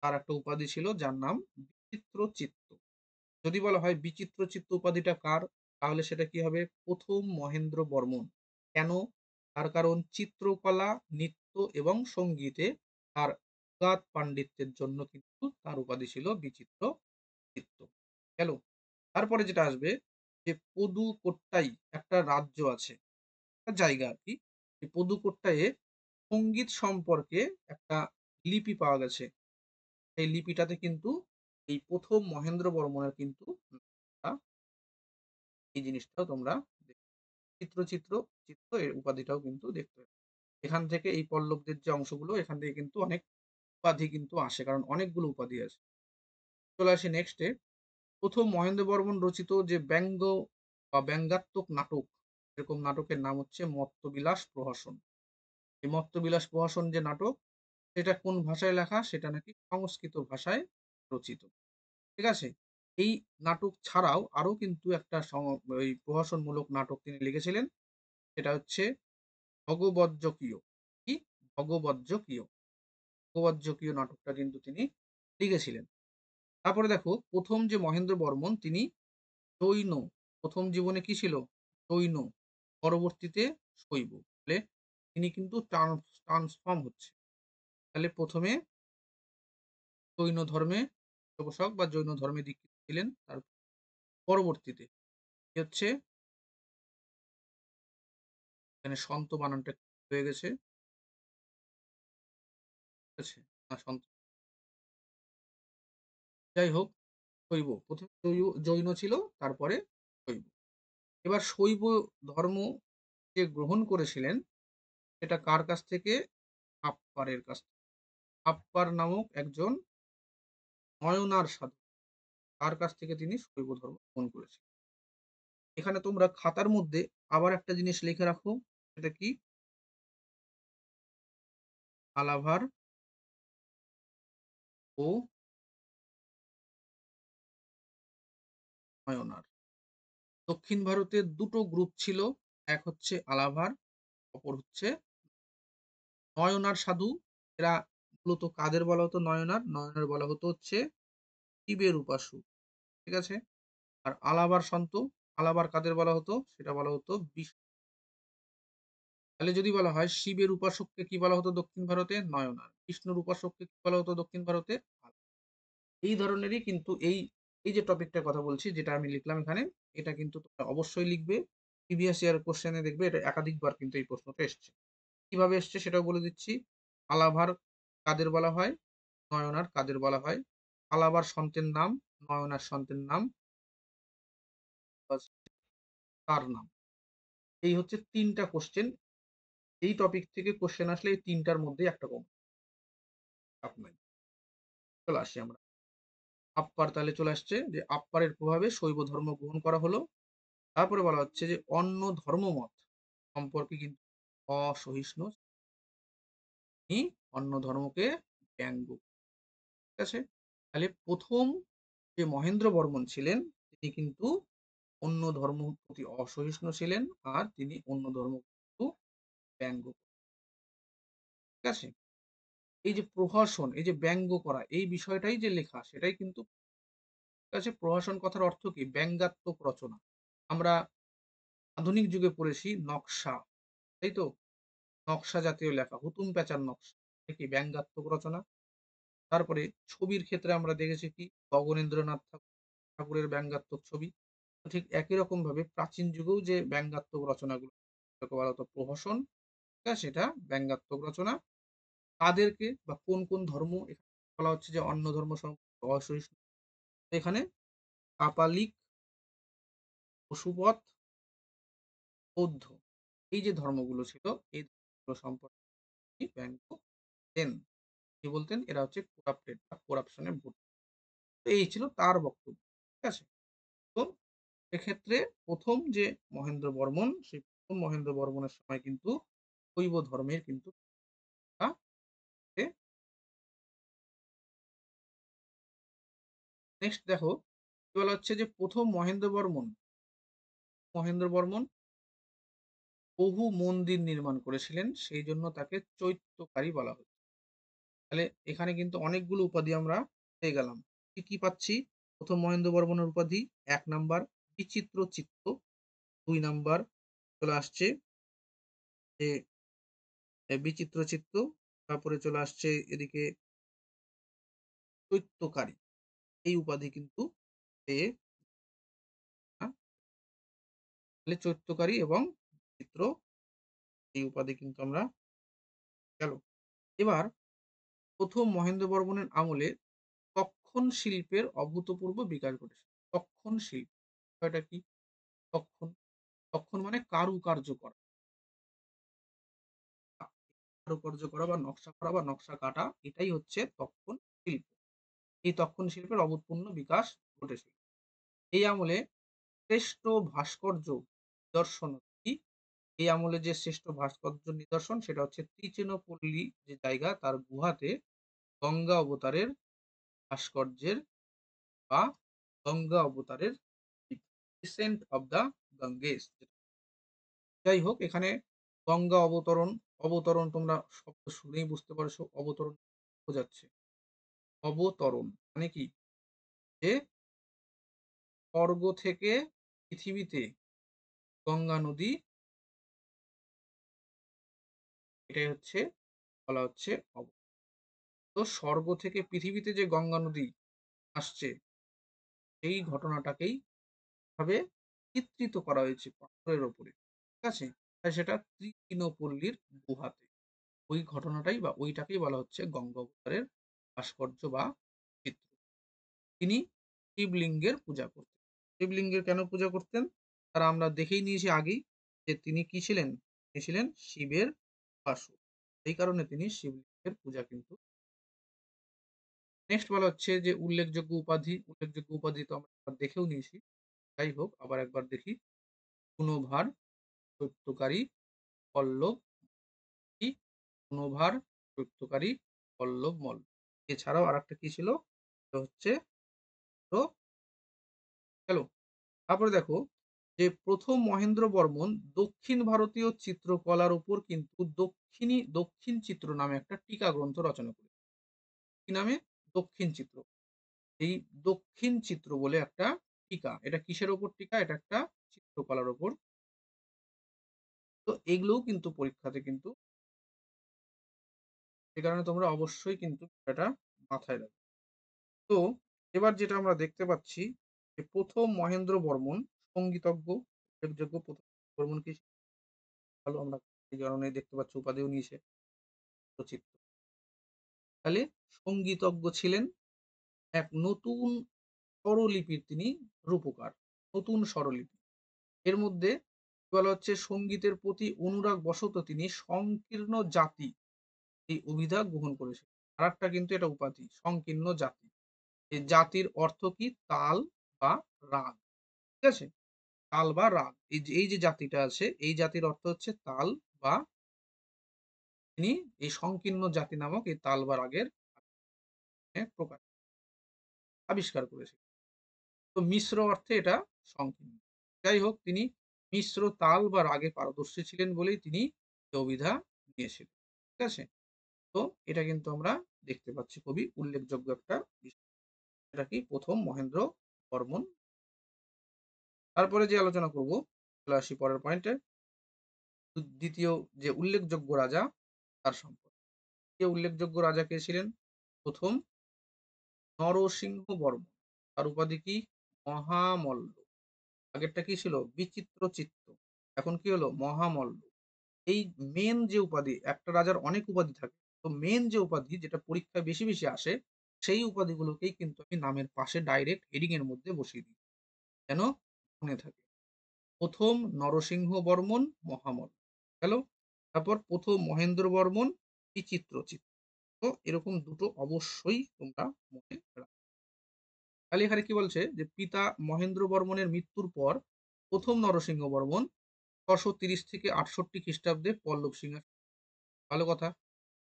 তার একটা উপাধি ছিল, যার নাম বিচিত্র চিত্ত। যদি বলা হয় বিচিত্র চিত্ত উপাধিটা কার, তাহলে সেটা কি হবে? ১ম মহেন্দ্র বর্মন। কেন? তার কারণ চিত্রকলা, নৃত্য এবং সঙ্গীতে তার অগাধ পাণ্ডিত্যের জন্য কিন্তু তার উপাধি ছিল বিচিত্র চিত্ত। গেল। তারপরে যেটা আসবে, যে পুদুকোট্টাই একটা রাজ্য আছে, একটা জায়গা আরকি। এই পুদুকোট্টাইয়ে সঙ্গীত সম্পর্কে একটা লিপি পাওয়া গেছে। এই লিপিটাতে কিন্তু এই ১ম মহেন্দ্র বর্মনের কিন্তু আ এই জিনিসটাও তোমরা চিত্র, চিত্র, চিত্র এর উপাধিটাও কিন্তু দেখতে পাবে। এখান থেকে এই পল্লবদের যে অংশগুলো, এখান থেকে কিন্তু অনেক উপাধি কিন্তু আসে। কারণ অনেকগুলো উপাধি আছে। চলে আসি নেক্সট এ। ১ম মহেন্দ্র বর্মন রচিত যে ব্যঙ্গ বা ব্যঙ্গাত্মক নাটক, এরকম নাটকের নাম হচ্ছে মত্তবিলাস প্রহসন। এই মত্তবিলাস প্রহসন যে নাটক, সেটা কোন ভাষায় লেখা? সেটা নাকি সংস্কৃত ভাষায় রচিত। ঠিক আছে? এই নাটক ছাড়াও আরো কিন্তু একটা ওই প্রহসনমূলক নাটক তিনি লিখেছিলেন। সেটা হচ্ছে ভগবজ্জকীয়। কি? ভগবজ্জকীয়। ভগবজ্জকীয় নাটকটা কিন্তু তিনি লিখেছিলেন। তারপরে দেখো, ১ম যে মহেন্দ্র বর্মন তিনি জৈন। ১ম জীবনে কি ছিল? জৈন। পরবর্তীতে শৈব। তাহলে তিনি কিন্তু ট্রান্সফর্ম হচ্ছে। তাহলে ১ম এ জৈন ধর্মে প্রবর্তক বা জৈন ধর্মে দীক্ষিত ছিলেন। তার পরবর্তীতে কি হচ্ছে? এখানে সন্ত বানানটা হয়ে গেছে। ঠিক আছে? না, সন্ত। যাই হোক, শৈব। ১ম জৈন ছিল, তারপরে শৈব। এবার শৈব ধর্ম যে গ্রহণ করেছিলেন, সেটা কার কাছ থেকে? আপ্পারের কাছ থেকে। আপ্পার নামক একজন নয়নার সাধু, তার কাছ থেকে তিনি শৈব ধর্ম গ্রহণ করেছিলেন। এখানে তোমরা খাতার মধ্যে আবার একটা জিনিস লিখে রাখো। সেটা কি? আলাভার ও নয়নার। দক্ষিণ ভারতের দুটো গ্রুপ ছিল। এক হচ্ছে আলাভার, অপর হচ্ছে নয়নার সাধু। এরা মূলত কাদের বলা হতো নয়নার? নয়নার বলা হতো হচ্ছে শিবের উপাসক। ঠিক আছে? আর আলাবার সন্ত, আলাবার কাদের বলা হতো? সেটা বলা হতো বিষ্ণু। তাহলে যদি বলা হয় শিবের উপাসককে কি বলা হতো দক্ষিণ ভারতে? নয়নার। বিষ্ণুর উপাসককে কি বলা হতো দক্ষিণ ভারতে? আলার। এই ধরনেরই কিন্তু এই এই যে টপিকটার কথা বলছি যেটা আমি লিখলাম এখানে, এটা কিন্তু তোমরা অবশ্যই লিখবে। প্রিভিয়াস ইয়ার কোশ্চেনে দেখবে এটা একাধিকবার কিন্তু এই প্রশ্নটা এসছে। কিভাবে এসছে সেটাও বলে দিচ্ছি। আলাভার কাদের বলা হয়? নয়নার কাদের বলা হয়? আলাবার সন্তের নাম, নয়নার সন্তের নাম, তার নাম। এই হচ্ছে ৩ টা কোশ্চেন। এই টপিক থেকে কোশ্চেন আসলে এই ৩ টার মধ্যেই একটা কমন চাপ নাই। চলে আসি আমরা। আপ্পার তাহলে চলে আসছে যে আপ্পারের প্রভাবে শৈব ধর্ম গ্রহণ করা হলো। তারপরে বলা হচ্ছে যে অন্য ধর্মমত সম্পর্কে কিন্তু অসহিষ্ণু তিনি অন্য ধর্মকে ব্যঙ্গ। ঠিক আছে? তাহলে ১ম যে মহেন্দ্র বর্মণ ছিলেন তিনি কিন্তু অন্য ধর্ম প্রতি অসহিষ্ণু ছিলেন আর তিনি অন্য ধর্ম কিন্তু ব্যঙ্গ। ঠিক আছে? এই যে প্রহসন, এই যে ব্যঙ্গ করা এই বিষয়টাই যে লেখা সেটাই কিন্তু ঠিক আছে? প্রহসন কথার অর্থ কি? ব্যঙ্গাত্মক রচনা। আমরা আধুনিক যুগে পড়েছি নকশা, তাই তো? নকশা জাতীয় লেখা, হুতুম প্যাঁচার নকশা। এটা কি? ব্যঙ্গাত্মক রচনা। তারপরে ছবির ক্ষেত্রে আমরা দেখেছি কি? গগনেন্দ্রনাথ ঠাকুরের ব্যঙ্গাত্মক ছবি। ঠিক একই রকমভাবে প্রাচীন যুগেও যে ব্যঙ্গাত্মক রচনাগুলো সেটাকে বলা হতো প্রহসন। ঠিক আছে? সেটা ব্যঙ্গাত্মক রচনা। তাদেরকে বা কোন, কোন ধর্ম এখানে বলা হচ্ছে যে অন্য ধর্ম সম্পর্কে অসহিষ্ণু। এখানে কাপালিক, পশুপত, বৌদ্ধ এই যে ধর্মগুলো ছিল এই ধর্মগুলো সম্পর্কে তিনি ব্যঙ্গ করতেন। কি বলতেন? এরা হচ্ছে করাপ্টেড বা করাপশন এ ভর্তি। তো এই ছিল তার বক্তব্য। ঠিক আছে? তো এক্ষেত্রে ১ম যে মহেন্দ্র বর্মণ সেই ১ম মহেন্দ্র বর্মণের সময় কিন্তু শৈব ধর্মের কিন্তু আ এ নেক্সট দেখো কি বলা হচ্ছে যে ১ম মহেন্দ্র বর্মণ বহু মন্দির নির্মাণ করেছিলেন। সেইজন্য তাকে চৈত্যকারী বলা হচ্ছে। তাহলে এখানে কিন্তু অনেকগুলো উপাধি আমরা পেয়ে গেলাম। কি, কি পাচ্ছি? ১ম মহেন্দ্র বর্মণের উপাধি ১ নাম্বার বিচিত্র চিত্ত, ২ নাম্বার চলে আসছে যে বিচিত্র চিত্ত, তারপরে চলে আসছে এদিকে চৈত্যকারী। এই উপাধি কিন্তু পেয়ে আ তাহলে চৈত্যকারী এবং বিচিত্র এই উপাধি কিন্তু আমরা গেল। এবার ১ম মহেন্দ্র বর্মণের আমলে তক্ষণ শিল্পের অভূতপূর্ব বিকাশ ঘটেছে। তক্ষণ শিল্প বিষয়টা কি? তক্ষণ, তক্ষণ মানে কারুকার্য করা। কারুকার্য করা বা নকশা করা বা নকশা কাটা এটাই হচ্ছে তক্ষণ শিল্প। এই তক্ষণ শিল্পের অভূতপূর্ণ বিকাশ ঘটেছিল। এই আমলে শ্রেষ্ঠ ভাস্কর্য নিদর্শন কি? এই আমলে যে শ্রেষ্ঠ ভাস্কর্য নিদর্শন সেটা হচ্ছে ত্রিচিনপল্লী যে জায়গা তার গুহাতে গঙ্গা অবতারের ভাস্কর্যের বা গঙ্গা অবতারের ডিসেন্ট অফ দ্য গাঙ্গেস। যাই হোক এখানে গঙ্গা অবতরণ, অবতরণ তোমরা শব্দ শুনেই বুঝতে পারছো অবতরণ বোঝাচ্ছে। অবতরণ মানে কি? যে স্বর্গ থেকে পৃথিবীতে গঙ্গা নদী এটাই হচ্ছে বলা হচ্ছে তো স্বর্গ থেকে পৃথিবীতে যে গঙ্গা নদী আসছে সেই ঘটনাটাকেই ভাবে চিত্রিত করা হয়েছে পাথরের উপরে। ঠিক আছে? তাই সেটা ত্রিকিনোপল্লীর গুহাতে। ওই ঘটনাটাই বা ওইটাকেই বলা হচ্ছে গঙ্গা অবতারের ভাস্কর্য বা চিত্র। তিনি শিবলিঙ্গের পূজা করতেন। শিবলিঙ্গের কেন পূজা করতেন? তারা আমরা দেখেই নিয়েছি আগেই যে তিনি কি ছিলেন? তিনি ছিলেন শিবের উপাসক। এই কারণে তিনি শিবলিঙ্গের পূজা কিন্তু নেক্সট বলা হচ্ছে যে উল্লেখযোগ্য উপাধি তো আমরা দেখেও নিয়েছি। যাই হোক আবার একবার দেখি। গুণভার, সত্যকারী, পল্লব কি? গুণভার, সত্যকারী, পল্লব মল্ল। এছাড়াও আরেকটা কি ছিল? সেটা হচ্ছে তো গেল। তারপরে দেখো যে ১ম মহেন্দ্র বর্মণ দক্ষিণ ভারতীয় চিত্রকলার উপর কিন্তু দক্ষিণ চিত্র নামে একটা টীকা গ্রন্থ রচনা করেন। কি নামে? দক্ষিণ চিত্র। এই দক্ষিণ চিত্র বলে একটা টীকা। এটা কিসের উপর টীকা? এটা একটা চিত্রকলার উপর। তো এগুলোও কিন্তু পরীক্ষাতে কিন্তু সে কারণে তোমরা অবশ্যই কিন্তু এটা মাথায় রাখবে। তো এবার যেটা আমরা দেখতে পাচ্ছি যে ১ম মহেন্দ্র বর্মন সঙ্গীতজ্ঞ, উল্লেখযোগ্য ১ম বর্মন কি ভালো আমরা এই কারণেই দেখতে পাচ্ছি উপাধিও নিয়েছে রচিত। তাহলে সঙ্গীতজ্ঞ ছিলেন, এক নতুন স্বরলিপির তিনি রূপকার, নতুন স্বরলিপি। এর মধ্যে বলা হচ্ছে সঙ্গীতের প্রতি অনুরাগ বশত তিনি সংকীর্ণ জাতি এই অভিধা গ্রহণ করেছেন। আরেকটা কিন্তু এটা উপাধি সংকীর্ণ জাতি। এই জাতির অর্থ কি? তাল বা রাগ। ঠিক আছে? তাল বা রাগ। এই যে জাতিটা আছে এই জাতির অর্থ হচ্ছে তাল বা তিনি এই সংকীর্ণ জাতি নামক এই তাল বা রাগের প্রকাশ আবিষ্কার করেছেন। তো মিশ্র অর্থে এটা সংকীর্ণ। যাই হোক তিনি মিশ্র তাল বা রাগে পারদর্শী ছিলেন বলেই তিনি এই অভিধা নিয়েছিলেন। ঠিক আছে? তো এটা কিন্তু আমরা দেখতে পাচ্ছি খুবই উল্লেখযোগ্য একটা বিষয়। এটা কি ১ম মহেন্দ্র বর্মন। তারপরে যে আলোচনা করব চলে আসি পরের পয়েন্টে। ২য় যে উল্লেখযোগ্য রাজা তার সম্পর্কে। ২য় উল্লেখযোগ্য রাজা কে ছিলেন? ১ম নরসিংহ বর্মন। তার উপাধি কি? মহামল্ল। আগেরটা কি ছিল? বিচিত্রচিত্ত। এখন কি হলো? মহামল্ল। এই মেন যে উপাধি, একটা রাজার অনেক উপাধি থাকে। তো মেন যে উপাধি যেটা পরীক্ষায় বেশি, বেশি আসে, সেই উপাধিগুলোকেই কিন্তু আমি নামের পাশে ডাইরেক্ট হেডিং এর মধ্যে বসিয়ে দিই। যেন মনে থাকে। ১ম নরসিংহ বর্মন মহামল্ল। গেল? তারপর ১ম মহেন্দ্র বর্মন বিচিত্রচিত্ত। তো এরকম দুটো অবশ্যই তোমরা মনে রাখবে। তাহলে এখানে কি বলছে যে পিতা মহেন্দ্র বর্মনের মৃত্যুর পর ১ম নরসিংহ বর্মন ৬৩০ থেকে ৬৮ খ্রিস্টাব্দে পল্লব সিংহাসন। ভালো কথা।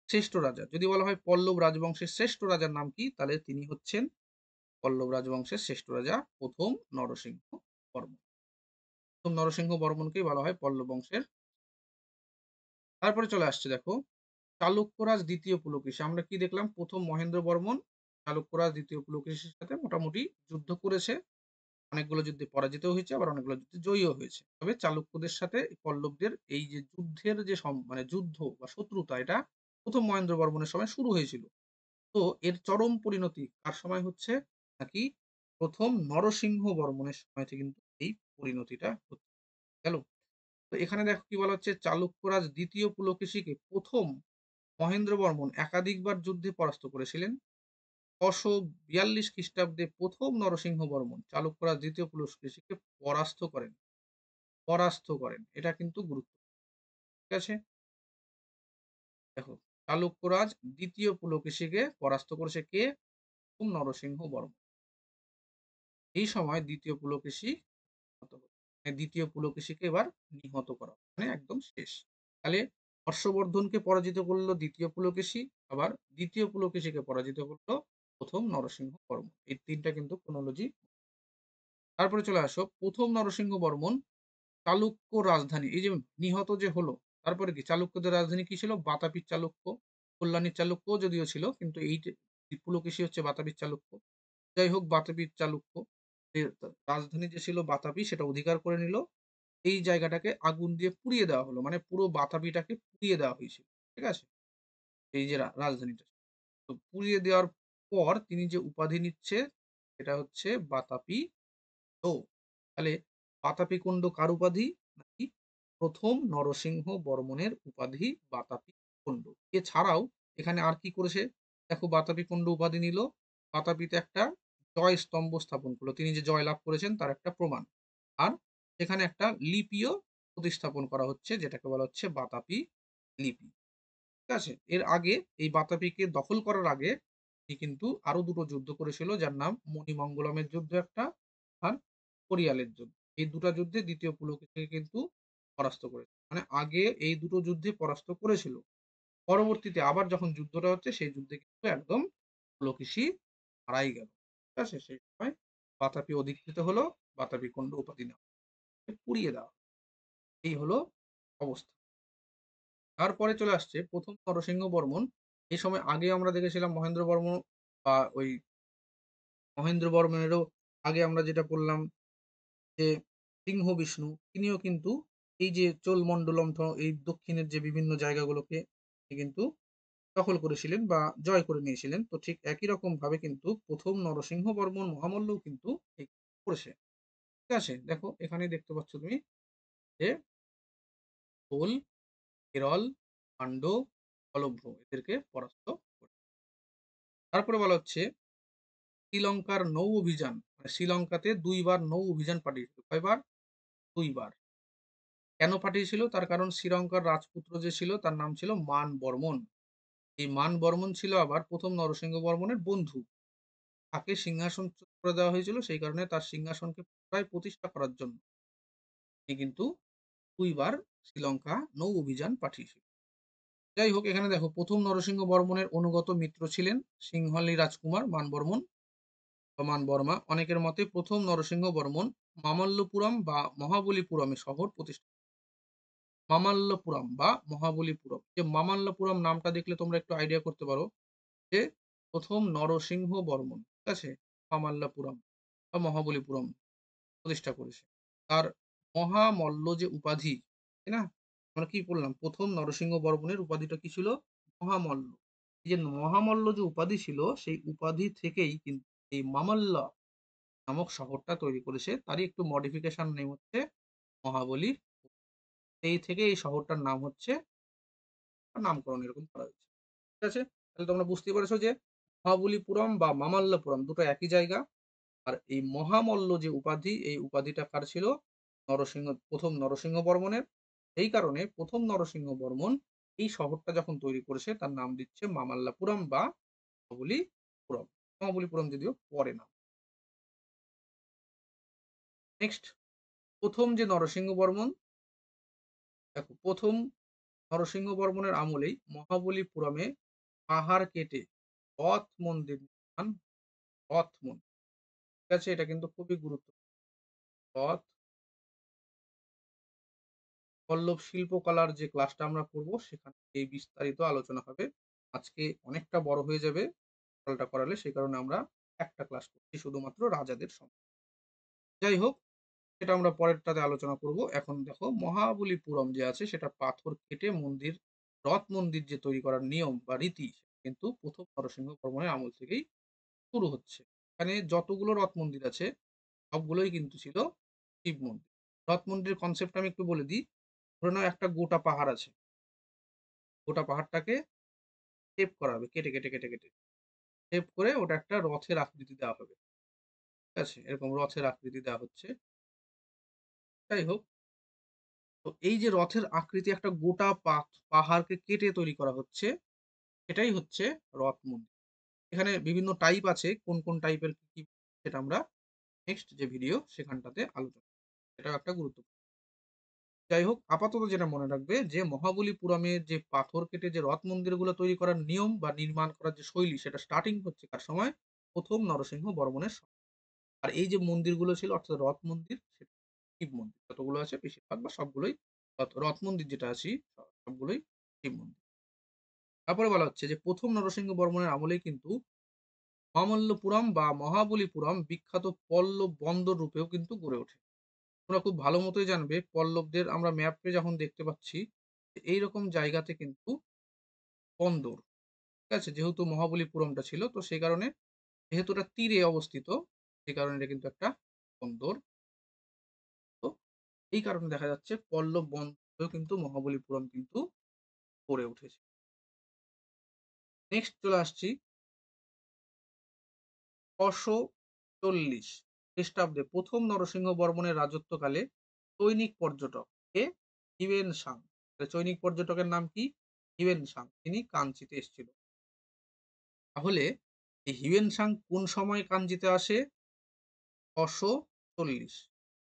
শ্রেষ্ঠ রাজা। যদি বলা হয় পল্লব রাজবংশের শ্রেষ্ঠ রাজার নাম কি? তাহলে তিনি হচ্ছেন পল্লব রাজবংশের শ্রেষ্ঠ রাজা ১ম নরসিংহ বর্মন। ১ম নরসিংহ বর্মনকেই বলা হয় পল্লব বংশের। তারপরে চলে আসছে দেখো চালুক্যরাজ ২য় পুলকেশী। আমরা কি দেখলাম? ১ম মহেন্দ্র বর্মন চালুক্যরাজ ২য় পুলকেশীর সাথে মোটামুটি যুদ্ধ করেছে। অনেকগুলো যুদ্ধে পরাজিত হয়েছে, আবার অনেকগুলো যুদ্ধে জয়ীও হয়েছে। তবে চালুক্যদের সাথে পল্লবদের এই যে যুদ্ধের যে মানে যুদ্ধ বা শত্রুতা এটা ১ম মহেন্দ্র বর্মনের সময় শুরু হয়েছিল। তো এর চরম পরিণতি কার সময় হচ্ছে? নাকি ১ম নরসিংহ বর্মনের সময় থেকে কিন্তু এই পরিণতিটা হচ্ছে। গেল? তো এখানে দেখো কি বলা হচ্ছে চালুক্যরাজ ২য় পুলকেশীকে ১ম মহেন্দ্র বর্মন একাধিকবার যুদ্ধে পরাস্ত করেছিলেন। ৬৪২ খ্রিস্টাব্দে ১ম নরসিংহ বর্মন চালুক্যরাজ ২য় পুলকেশীকে পরাস্ত করেন। এটা কিন্তু গুরুত্ব। ঠিক আছে? দেখো চালুক্যরাজ ২য় পুলকেশীকে পরাস্ত করেছে কে? ১ম নরসিংহ বর্মন। এই সময় ২য় পুলকেশী নিহত হলো। মানে ২য় পুলকেশীকে এবার নিহত করা মানে একদম শেষ। তাহলে হর্ষবর্ধনকে পরাজিত করলো ২য় পুলকেশী, আবার ২য় পুলকেশীকে পরাজিত করলো ১ম নরসিংহ বর্মন। এই ৩টা কিন্তু ক্রোনোলজি। তারপরে চলে আসো ১ম নরসিংহ বর্মন চালুক্য রাজধানী এই যে নিহত যে হলো, তারপরে কি চালুক্যদের রাজধানী কি ছিল? বাতাপির চালুক্য। কল্যাণীর চালুক্য যদিও ছিল, কিন্তু এই যে পুলকেশী হচ্ছে বাতাপির চালুক্য। যাই হোক বাতাপির চালুক্য রাজধানী যে ছিল বাতাপি সেটা অধিকার করে নিল। এই জায়গাটাকে আগুন দিয়ে পুড়িয়ে দেওয়া হলো, মানে পুরো বাতাপিটাকে পুড়িয়ে দেওয়া হয়েছিল। ঠিক আছে? এই যে রাজধানীটা, তো পুড়িয়ে দেওয়ার পর তিনি যে উপাধি নিচ্ছে সেটা হচ্ছে বাতাপি। তো তাহলে বাতাপি কুণ্ড কার উপাধি? নাকি ১ম নরসিংহ বর্মনের উপাধি বাতাপি কুণ্ড। এছাড়াও এখানে আর কি করেছে? দেখো বাতাপি কুণ্ড উপাধি নিল, বাতাপিতে একটা জয় স্তম্ভ স্থাপন করলো, তিনি যে জয় লাভ করেছেন তার একটা প্রমাণ। আর সেখানে একটা লিপিও প্রতিস্থাপন করা হচ্ছে যেটাকে বলা হচ্ছে বাতাপি লিপি। ঠিক আছে? এর আগে এই বাতাপিকে দখল করার আগে তিনি কিন্তু আরো দুটো যুদ্ধ করেছিল যার নাম মণিমঙ্গলমের যুদ্ধ একটা, আর করিয়ালের যুদ্ধ। এই দুটা যুদ্ধে ২য় পুলকেশীকে কিন্তু পরাস্ত করেছে। মানে আগে এই দুটো যুদ্ধে পরাস্ত করেছিল। পরবর্তীতে আবার যখন যুদ্ধটা হচ্ছে সেই যুদ্ধে কিন্তু একদম পুলকেশী হারাই গেল। ঠিক আছে? সেই সময় বাতাপি অধিকৃত হলো, বাতাপি কুণ্ড উপাধি নেওয়া পুড়িয়ে দেওয়া। এই হলো অবস্থা। তারপরে চলে আসছে ১ম নরসিংহ বর্মন। এই সময় আগে আমরা দেখেছিলাম মহেন্দ্র বর্মন বা ওই মহেন্দ্র বর্মনেরও আগে আমরা যেটা বললাম যে সিংহ বিষ্ণু তিনিও কিন্তু এই যে চোলমণ্ডলম এই দক্ষিণের যে বিভিন্ন জায়গাগুলোকে তিনি কিন্তু দখল করেছিলেন বা জয় করে নিয়েছিলেন। তো ঠিক একই রকমভাবে কিন্তু ১ম নরসিংহ বর্মন মহামল্লও কিন্তু এই করেছে। ঠিক আছে? দেখো এখানেই দেখতে পাচ্ছ তুমি যে হোল, হেরল, পান্ড্য, অলভ্র এদেরকে পরাস্ত করে। তারপরে বলা হচ্ছে শ্রীলঙ্কার নৌ অভিযান, মানে শ্রীলঙ্কাতে ২ বার নৌ অভিযান পাঠিয়েছিল। কয়বার? ২ বার। কেন পাঠিয়েছিল? তার কারণ শ্রীলঙ্কার রাজপুত্র যে ছিল তার নাম ছিল মান বর্মন। এই মান বর্মন ছিল আবার ১ম নরসিংহ বর্মনের বন্ধু। তাকে সিংহাসনচ্যুত করে দেওয়া হয়েছিল। সেই কারণে তার সিংহাসনকে পুনরায় প্রতিষ্ঠা করার জন্য তিনি কিন্তু ২ বার শ্রীলঙ্কা নৌ অভিযান পাঠিয়েছিল। যাই হোক এখানে দেখো ১ম নরসিংহ বর্মনের অনুগত মিত্র ছিলেন সিংহলী রাজকুমার মানবর্মন বা মানবর্মা। অনেকের মতে ১ম নরসিংহ বর্মন মামাল্লপুরম বা মহাবলীপুরমে শহর প্রতিষ্ঠা। মামাল্লপুরম বা মহাবলীপুরম। যে মামাল্লপুরম নামটা দেখলে তোমরা একটু আইডিয়া করতে পারো যে ১ম নরসিংহ বর্মন, ঠিক আছে? মামাল্লাপুরম বা মহাবলীপুরম প্রতিষ্ঠা করেছে। তার মহামল্ল যে উপাধি, তাই না? আমরা কি বললাম? ১ম নরসিংহ বর্মনের উপাধিটা কি ছিল? মহামল্ল। এই যে মহামল্ল যে উপাধি ছিল, সেই উপাধি থেকেই কিন্তু এই মামাল্লা নামক শহরটা তৈরি করেছে। তারই একটু মডিফিকেশন নেম হচ্ছে মহাবলী। এই থেকে এই শহরটার নাম হচ্ছে নামকরণ এরকম করা হয়েছে। ঠিক আছে? তাহলে তোমরা বুঝতেই পেরেছ যে মহাবলীপুরম বা মামাল্লাপুরম দুটো একই জায়গা। আর এই মহামল্ল যে উপাধি, এই উপাধিটা কার ছিল? ১ম নরসিংহ বর্মনের। এই কারণে ১ম নরসিংহ বর্মন এই শহরটা যখন তৈরি করেছে তার নাম দিচ্ছে মামাল্লাপুরম বা মহাবলীপুরম। মহাবলীপুরম যদিও পরে নাম। নেক্সট ১ম যে নরসিংহ বর্মন, দেখো ১ম নরসিংহ বর্মনের আমলেই মহাবলীপুরমে পাহাড় কেটে রথ মন্দির নির্মাণ, রথ মন্দির। ঠিক আছে? এটা কিন্তু খুবই গুরুত্বপূর্ণ। রথ পল্লব শিল্পকলার যে ক্লাসটা আমরা করব সেখানে এই বিস্তারিত আলোচনা হবে। আজকে অনেকটা বড় হয়ে যাবে টোটালটা করালে, সেই কারণে আমরা একটা ক্লাস করছি শুধুমাত্র রাজাদের সম্পর্কে। যাই হোক সেটা আমরা পরেরটাতে আলোচনা করব। এখন দেখো মহাবলীপুরম যে আছে সেটা পাথর কেটে মন্দির, রথ মন্দির যে তৈরি করার নিয়ম বা রীতি সেটা কিন্তু ১ম নরসিংহ বর্মনের আমল থেকেই শুরু হচ্ছে। এখানে যতগুলো রথ মন্দির আছে সবগুলোই কিন্তু ছিল শিব মন্দির। রথ মন্দিরের কনসেপ্ট আমি একটু বলে দিই। ধরে নাও একটা গোটা পাহাড় আছে। গোটা পাহাড়টাকে শেপ করা হবে। কেটে শেপ করে ওটা একটা রথের আকৃতি দেওয়া হবে। ঠিক আছে? এরকম রথের আকৃতি দেওয়া হচ্ছে। যাই হোক, তো এই যে রথের আকৃতি একটা গোটা পাহাড়কে কেটে তৈরি করা হচ্ছে, সেটাই হচ্ছে রথ মন্দির। এখানে বিভিন্ন টাইপ আছে। কোন টাইপের কি সেটা আমরা নেক্সট যে ভিডিও সেখানটাতে আলোচনা করব। এটাও একটা গুরুত্বপূর্ণ। যাই হোক আপাতত যেটা মনে রাখবে যে মহাবলীপুরমের যে পাথর কেটে যে রথ মন্দিরগুলো তৈরি করার নিয়ম বা নির্মাণ করার যে শৈলী সেটা স্টার্টিং হচ্ছে কার সময়? ১ম নরসিংহ বর্মনের সময়। আর এই যে মন্দিরগুলো ছিল অর্থাৎ রথ মন্দির, সেটা শিব মন্দির। যতগুলো আছে বেশিরভাগ বা সবগুলোই রথ মন্দির যেটা আছে সবগুলোই শিব মন্দির। তারপরে বলা হচ্ছে যে ১ম নরসিংহ বর্মনের আমলেই কিন্তু মামল্লপুরম বা মহাবলীপুরম বিখ্যাত পল্লব বন্দর রূপেও কিন্তু গড়ে ওঠে। তোমরা খুব ভালো মতোই জানবে পল্লবদের আমরা ম্যাপে যখন দেখতে পাচ্ছি যে এইরকম জায়গাতে কিন্তু বন্দর, ঠিক আছে? যেহেতু মহাবলীপুরমটা ছিল তো সেই কারণে যেহেতু এটা তীরে অবস্থিত সেই কারণে এটা কিন্তু একটা বন্দর। তো এই কারণে দেখা যাচ্ছে পল্লব বন্দরেও কিন্তু মহাবলীপুরম কিন্তু গড়ে উঠেছে। নেক্সট চলে আসছি ৬৪০ খ্রিস্টাব্দে ১ম নরসিংহ বর্মনের রাজত্বকালে চৈনিক পর্যটক কে? Hiuen Tsang. চৈনিক পর্যটকের নাম কি? Hiuen Tsang. তিনি কাঞ্চিতে এসেছিল। তাহলে এই হিউয়েন সাং কোন সময় কাঞ্চিতে আসে? ৬৪০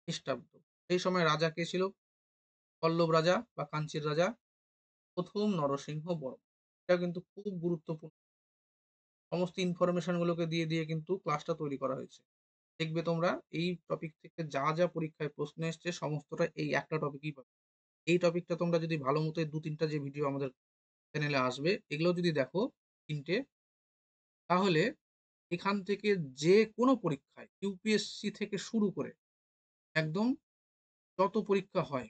খ্রিস্টাব্দ। সেই সময় রাজা কে ছিল? পল্লব রাজা বা কাঞ্চির রাজা ১ম নরসিংহ বর্মন। এটা কিন্তু খুব গুরুত্বপূর্ণ। সমস্ত ইনফরমেশন গুলোকে দিয়ে কিন্তু ক্লাসটা তৈরি করা হয়েছে। দেখবে তোমরা এই টপিক থেকে যা পরীক্ষায় প্রশ্ন এসছে সমস্তটা এই একটা টপিকই পাবে। এই টপিকটা তোমরা যদি ভালো মতো ২-৩ টা যে ভিডিও আমাদের চ্যানেলে আসবে এগুলো যদি দেখো ৩ টে, তাহলে এখান থেকে যেকোনো পরীক্ষায় ইউপিএসসি থেকে শুরু করে একদম যত পরীক্ষা হয়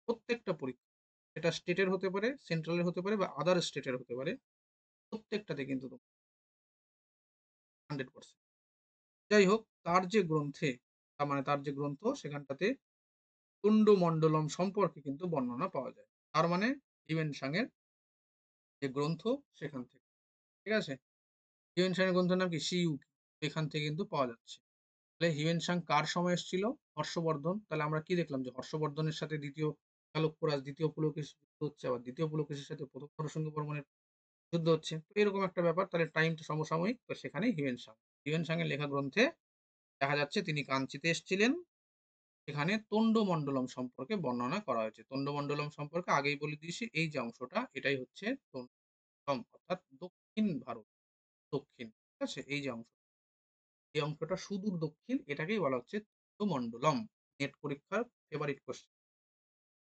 প্রত্যেকটা পরীক্ষা, এটা স্টেটের হতে পারে, সেন্ট্রালের হতে পারে বা আদার স্টেটের হতে পারে। প্রত্যেকটাতে কিন্তু 100%। যাই হোক, তার যে গ্রন্থে, তার মানে তার যে গ্রন্থ সেখানটাতে তুন্ডমণ্ডলম সম্পর্কে কিন্তু বর্ণনা পাওয়া যায়। তার মানে হিউয়েন সাং এর যে গ্রন্থ সেখান থেকে। ঠিক আছে? হিউয়েন সাং এর গ্রন্থের নাম কি? শিইউকি। এখান থেকে কিন্তু পাওয়া যাচ্ছে। তাহলে হিউয়েন সাং কার সময় এসেছিল? হর্ষবর্ধন। তাহলে আমরা কি দেখলাম যে হর্ষবর্ধনের সাথে দ্বিতীয় চালুক্যরাজ, দ্বিতীয় পুলকেশীর যুদ্ধ হচ্ছে, আবার দ্বিতীয় পুলকেশীর সাথে প্রথম নরসিংহ বর্মনের যুদ্ধ হচ্ছে। তো এরকম একটা ব্যাপার। তাহলে টাইমটা সমসাময়িক। তো সেখানেই হিউয়েন সাং। হিউয়েন সাং এর লেখা গ্রন্থে দেখা যাচ্ছে তিনি কাঞ্চিতে এসেছিলেন। এখানে তোন্ডমণ্ডলম সম্পর্কে বর্ণনা করা হয়েছে। তোন্ডমণ্ডলম সম্পর্কে আগেই বলে দিয়েছি, এই যে অংশটা এটাই হচ্ছে তোন্ডম, অর্থাৎ দক্ষিণ ভারত, দক্ষিণ। ঠিক আছে? এই যে অংশ, এই অংশটা সুদূর দক্ষিণ, এটাকেই বলা হচ্ছে তোন্ডমণ্ডলম। নেট পরীক্ষার ফেভারিট কোশ্চেন,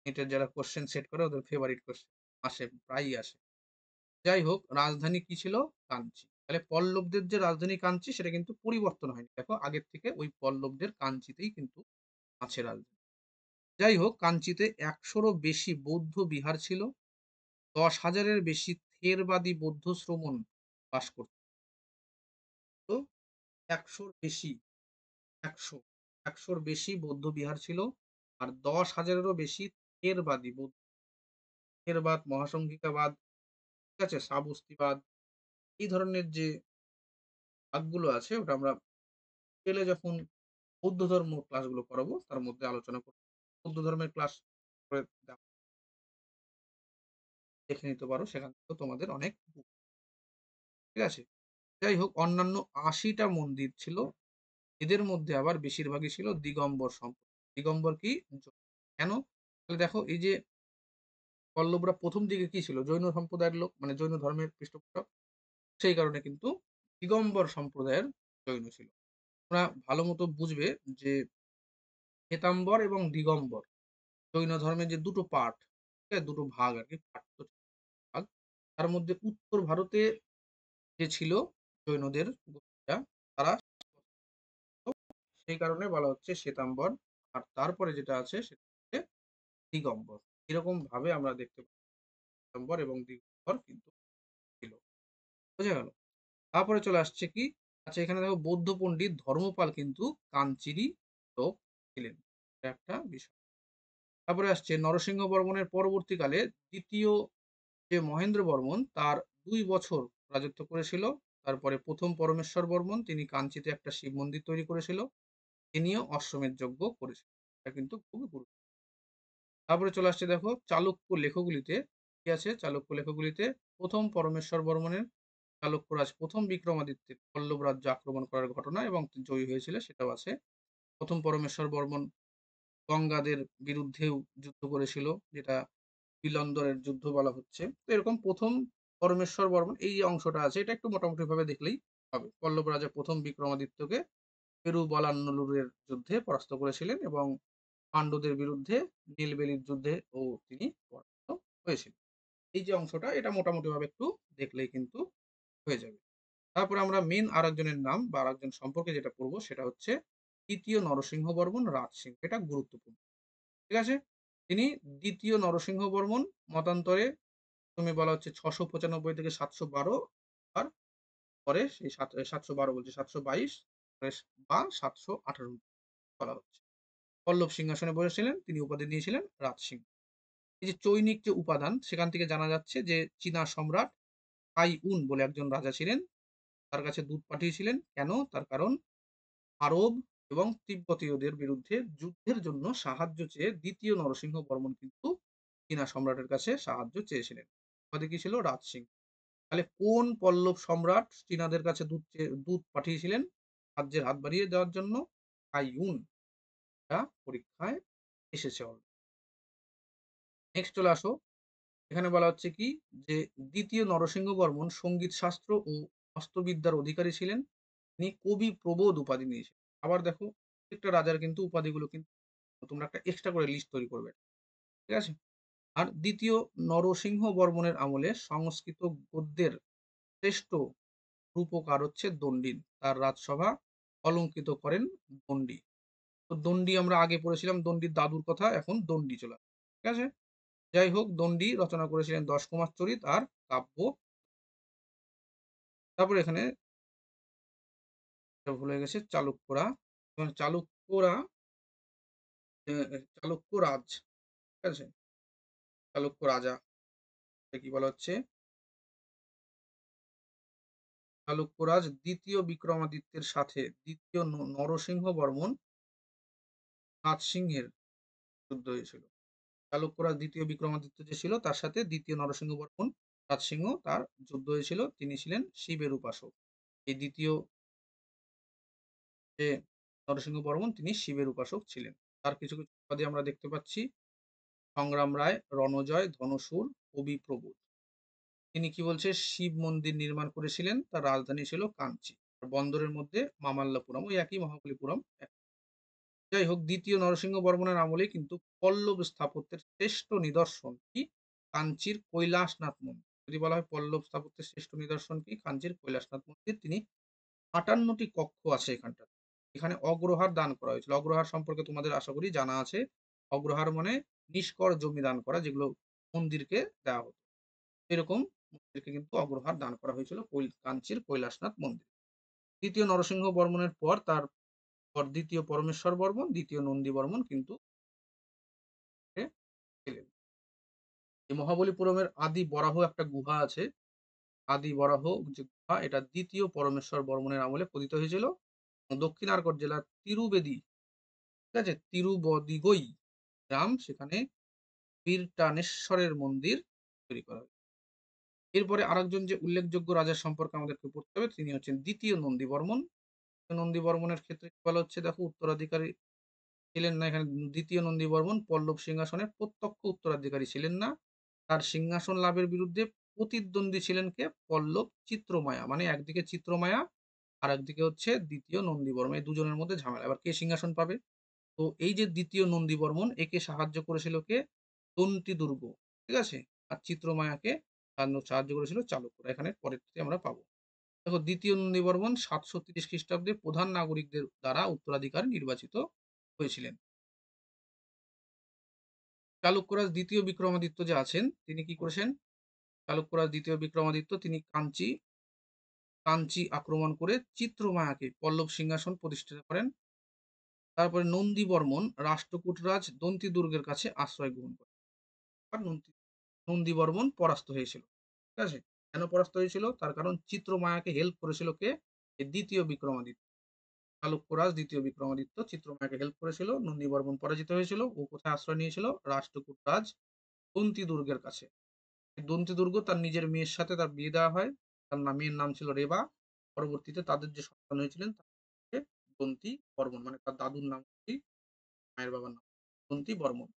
নেটের যারা কোশ্চেন সেট করে ওদের ফেভারিট কোশ্চেন আসে, প্রায়ই আসে। যাই হোক, রাজধানী কি ছিল? কাঞ্চি। তাহলে পল্লবদের যে রাজধানী কাঞ্চি সেটা কিন্তু পরিবর্তন হয়নি। দেখো আগের থেকে ওই পল্লবদের কাঞ্চিতেই কিন্তু আছে রাজধানী। যাই হোক, কাঞ্চিতে ১০০-রও বেশি বৌদ্ধ বিহার ছিল। ১০,০০০-এর বেশি থেরবাদী বৌদ্ধ শ্রমণ বাস করত। ১০০-র বেশি, ১০০, ১০০-র বেশি বৌদ্ধ বিহার ছিল। আর ১০,০০০-এরও বেশি থেরবাদী বৌদ্ধ, থেরবাদ, মহাসংঘিকাবাদ, ঠিক আছে, শ্রাবস্তিবাদ, এই ধরনের যে ভাগগুলো আছে ওটা আমরা পেলে যখন বৌদ্ধ ধর্ম ক্লাসগুলো করাবো তার মধ্যে আলোচনা করব। বৌদ্ধ ধর্মের ক্লাস করে দেখে নিতে পারো, সেখান থেকেও তোমাদের অনেক ঠিক আছে। যাই হোক, অন্যান্য ৮০টা মন্দির ছিল। এদের মধ্যে আবার বেশিরভাগই ছিল দিগম্বর সম্প্রদায়। দিগম্বর কি? কেন? তাহলে দেখো, এই যে পল্লবরা প্রথম দিকে কি ছিল? জৈন সম্প্রদায়ের লোক, মানে জৈন ধর্মের পৃষ্ঠপোষক। সেই কারণে কিন্তু দিগম্বর সম্প্রদায়ের জৈন ছিল। তোমরা ভালো মতো বুঝবে যে শ্বেতাম্বর এবং দিগম্বর জৈন ধর্মের যে দুটো পার্ট, ঠিক আছে, দুটো ভাগ আর কি, পার্ট তো ভাগ। তার মধ্যে উত্তর ভারতে যে ছিল জৈনদের গোষ্ঠীটা, তারা, সেই কারণে বলা হচ্ছে শ্বেতাম্বর। আর তারপরে যেটা আছে সেটা হচ্ছে দিগম্বর। এরকম ভাবে আমরা দেখতে পাই শ্বেতাম্বর এবং দিগম্বর কিন্তু ছিল। বোঝা গেল? তারপরে চলে আসছে কি? আচ্ছা, এখানে দেখো বৌদ্ধ পণ্ডিত ধর্মপাল কিন্তু কাঞ্চিরই লোক ছিলেন। এটা একটা বিষয়। তারপরে আসছে নরসিংহ বর্মনের পরবর্তীকালে দ্বিতীয় যে মহেন্দ্র বর্মন, তার ২ বছর রাজত্ব করেছিল। তারপরে প্রথম পরমেশ্বর বর্মন তিনি কাঞ্চিতে একটা শিব মন্দির তৈরি করেছিল। তিনিও অশ্বমেধ যজ্ঞ করেছিল। এটা কিন্তু খুবই গুরুত্ব। তারপরে চলে আসছে দেখো চালুক্য লেখগুলিতে, কি আছে চালুক্য লেখগুলিতে? প্রথম পরমেশ্বর বর্মনের, চালুক্যরাজ প্রথম বিক্রমাদিত্যের পল্লব রাজ্য আক্রমণ করার ঘটনা এবং জয়ী হয়েছিল সেটাও আছে। প্রথম পরমেশ্বর বর্মন গঙ্গাদের বিরুদ্ধেও যুদ্ধ করেছিল, যেটা বিলন্দরের যুদ্ধ বলা হচ্ছে। তো এরকম প্রথম পরমেশ্বর বর্মন, এই যে অংশটা আছে এটা একটু মোটামুটি ভাবে দেখলেই হবে। পল্লব রাজা প্রথম বিক্রমাদিত্যকে পেরুবালান্নলুরের যুদ্ধে পরাস্ত করেছিলেন এবং পাণ্ডবদের বিরুদ্ধে নীলবেলির যুদ্ধে ও তিনি পরাস্ত হয়েছিলেন। এই যে অংশটা এটা মোটামুটি ভাবে একটু দেখলেই কিন্তু হয়ে যাবে। তারপরে আমরা মেন আরেকজনের নাম বা আরেকজন সম্পর্কে যেটা পড়বো সেটা হচ্ছে দ্বিতীয় নরসিংহ বর্মন রাজসিংহ। এটা গুরুত্বপূর্ণ। ঠিক আছে? তিনি দ্বিতীয় নরসিংহ বর্মন, মতান্তরে তুমি বলা হচ্ছে ৬৯৫ থেকে ৭১২, আর পরে সেই ৭১২ বলছে ৭২২ বা ৭১৮ বলা হচ্ছে। পল্লব সিংহাসনে বসেছিলেন, তিনি উপাধি নিয়েছিলেন রাজসিংহ। এই যে চৈনিক যে উপাদান, সেখান থেকে জানা যাচ্ছে যে চীনা সম্রাট কাই উন বলে একজন রাজা ছিলেন, তার কাছে দূত পাঠিয়েছিলেন। কেন? তার কারণ আরব এবং তিব্বতীয়দের বিরুদ্ধে যুদ্ধের জন্য সাহায্য চেয়ে দ্বিতীয় নরসিংহ বর্মন কিন্তু চীনা সম্রাটের কাছে সাহায্য চেয়েছিলেন। উপাধি কি ছিল? রাজসিংহ। তাহলে কোন পল্লব সম্রাট চীনাদের কাছে দূত পাঠিয়েছিলেন রাজ্যের হাত বাড়িয়ে দেওয়ার জন্য? কাইউন। তা পরীক্ষায় এসেছে অলরেডি। নেক্সট চলে আসো, এখানে বলা হচ্ছে কি যে দ্বিতীয় নরসিংহ বর্মন সঙ্গীত শাস্ত্র ও অস্ত্রবিদ্যার অধিকারী ছিলেন। তিনি কবি প্রবোধ উপাধি নিয়েছিলেন। আবার দেখো, প্রত্যেকটা রাজার কিন্তু উপাধিগুলো কিন্তু তোমরা একটা এক্সট্রা করে লিস্ট তৈরি করবে। ঠিক আছে? আর দ্বিতীয় নরসিংহ বর্মনের আমলে সংস্কৃত গদ্যের শ্রেষ্ঠ রূপকার হচ্ছে দণ্ডিন। তার রাজসভা অলঙ্কৃত করেন দণ্ডী। তো দণ্ডী আমরা আগে পড়েছিলাম দণ্ডির দাদুর কথা, এখন দণ্ডী চলে আসছে। ঠিক আছে? যাই হোক, দণ্ডী রচনা করেছিলেন ১০ কুমার চরিত আর কাব্য। তারপরে এখানে এটা ভুল হয়ে গেছে চালুক্যরা। এবং চালুক্যরা চালুক্য রাজ, ঠিক আছে? চালুক্য রাজা, কি বলা হচ্ছে? চালুক্যরাজ দ্বিতীয় বিক্রমাদিত্যের সাথে দ্বিতীয় নরসিংহ বর্মন রাজসিংহের যুদ্ধ হয়েছিল। চালুক্যরাজ দ্বিতীয় বিক্রমাদিত্য যে ছিল তার সাথে দ্বিতীয় নরসিংহ বর্মন রাজসিংহ তার যুদ্ধ হয়েছিল। তিনি ছিলেন শিবের উপাসক। এই দ্বিতীয় যে নরসিংহ বর্মন তিনি শিবের উপাসক ছিলেন। তার কিছু কিছু উপাধি আমরা দেখতে পাচ্ছি: সংগ্রাম রায়, রণজয়, ধনসুর, কবি প্রবোধ। তিনি কি বলছে? শিব মন্দির নির্মাণ করেছিলেন, তার রাজধানী ছিল কাঞ্চি। আর বন্দরের মধ্যে মামাল্লাপুরম, ওই একই মহাবলীপুরম। যাই হোক, দ্বিতীয় নরসিংহ বর্মনের আমলে কিন্তু পল্লব স্থাপত্যের শ্রেষ্ঠ নিদর্শন কি? কাঞ্চির কৈলাসনাথ মন্দির। যদি বলা হয় পল্লব স্থাপত্যের শ্রেষ্ঠ নিদর্শন কি? কাঞ্চির কৈলাসনাথ মন্দির। তিনি 58টি কক্ষ আছে এখানটা। এখানে অগ্রহার দান করা হয়েছিল। অগ্রহার সম্পর্কে তোমাদের আশা করি জানা আছে। অগ্রহার মানে নিষ্কর জমি দান করা, যেগুলো মন্দিরকে দেওয়া হতো। এরকম মন্দিরকে কিন্তু অগ্রহার দান করা হয়েছিল কাঞ্চির কৈলাসনাথ মন্দির। দ্বিতীয় নরসিংহ বর্মনের পর তার পর দ্বিতীয় পরমেশ্বর বর্মন, দ্বিতীয় নন্দী বর্মন কিন্তু ছিলেন। এই মহাবলীপুরমের আদি বরাহ একটা গুহা আছে। আদি বরাহ যে গুহা, এটা দ্বিতীয় পরমেশ্বর বর্মনের আমলে খোদিত হয়েছিল। দক্ষিণারগড় জেলার তিরুবেদী, ঠিক আছে, তিরুবদিগই গ্রাম, সেখানে বীরটানেশ্বরের মন্দির তৈরি করা হয়। এরপরে আরেকজন যে উল্লেখযোগ্য রাজার সম্পর্কে আমাদেরকে পড়তে হবে, তিনি হচ্ছেন দ্বিতীয় নন্দী বর্মন। নন্দী বর্মনের ক্ষেত্রে কি বলা হচ্ছে দেখো, উত্তরাধিকারী ছিলেন না এখানে। দ্বিতীয় নন্দী বর্মন পল্লব সিংহাসনের প্রত্যক্ষ উত্তরাধিকারী ছিলেন না। তার সিংহাসন লাভের বিরুদ্ধে প্রতিদ্বন্দ্বী ছিলেন কে? পল্লব চিত্রমায়া। মানে একদিকে চিত্রমায়া আর একদিকে হচ্ছে দ্বিতীয় নন্দী বর্মন, এই দুজনের মধ্যে ঝামেলা। এবার কে সিংহাসন পাবে? তো এই যে দ্বিতীয় নন্দী বর্মন, একে সাহায্য করেছিল কে? দন্তি দুর্গ, ঠিক আছে। আর চিত্রমায়াকে সাহায্য করেছিল চালুক্যরা। এখানে পরেরটি আমরা পাবো। দেখো, দ্বিতীয় নন্দী বর্মন 730 খ্রিস্টাব্দে প্রধান নাগরিকদের দ্বারা উত্তরাধিকার নির্বাচিত হয়েছিলেন। চালুক্যরাজ দ্বিতীয় বিক্রমাদিত্য যে আছেন, তিনি কি করেছেন? চালুক্যরাজ দ্বিতীয় বিক্রমাদিত্য তিনি কাঞ্চি আক্রমণ করে চিত্রমায়াকে পল্লব সিংহাসন প্রতিষ্ঠিত করেন। তারপরে নন্দী বর্মন রাষ্ট্রকূটরাজ দন্তি দুর্গের কাছে আশ্রয় গ্রহণ করেন। আর নন্দী বর্মন পরাস্ত হয়েছিল, ঠিক আছে। কেন পরাস্ত হয়েছিল? তার কারণ চিত্রমায়াকে হেল্প করেছিল কে? এই দ্বিতীয় বিক্রমাদিত্য। চালুক্যরাজ দ্বিতীয় বিক্রমাদিত্য চিত্রমায়াকে হেল্প করেছিল, নন্দী বর্মন পরাজিত হয়েছিল। ও কোথায় আশ্রয় নিয়েছিল? রাষ্ট্রকূটরাজ দন্তি দুর্গের কাছে। দন্তি দুর্গ তার নিজের মেয়ের সাথে তার বিয়ে দেওয়া হয়। তার মেয়ের নাম ছিল রেবা। পরবর্তীতে তাদের যে সন্তান হয়েছিলেন তার হচ্ছে দন্তি বর্মন, মানে তার দাদুর নাম কি, মায়ের বাবার নাম দন্তি বর্মন,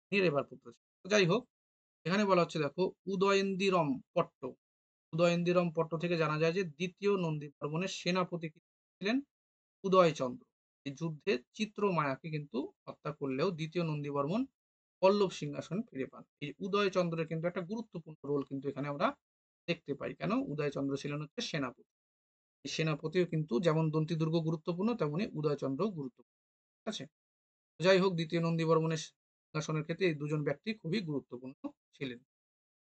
তিনি রেবার পুত্র ছিলেন। তো যাই হোক, এখানে বলা হচ্ছে দেখো, উদয়েন্দিরম পট্ট। উদয়েন্দিরম পট্ট থেকে জানা যায় যে দ্বিতীয় নন্দী বর্মনের সেনাপতি ছিলেন উদয়চন্দ্র। এই যুদ্ধে চিত্রমায়াকে কিন্তু হত্যা করলেও দ্বিতীয় নন্দী বর্মন পল্লব সিংহাসন ফিরে পান। এই উদয়চন্দ্রের কিন্তু একটা গুরুত্বপূর্ণ রোল কিন্তু এখানে আমরা দেখতে পাই। কেন? উদয়চন্দ্র ছিলেন হচ্ছে সেনাপতি। এই সেনাপতিও কিন্তু যেমন দন্তি দুর্গ গুরুত্বপূর্ণ, তেমনি উদয়চন্দ্র গুরুত্বপূর্ণ, ঠিক আছে। যাই হোক, দ্বিতীয় নন্দী বর্মনের সিংহাসনের ক্ষেত্রে এই দুজন ব্যক্তি খুবই গুরুত্বপূর্ণ ছিলেন।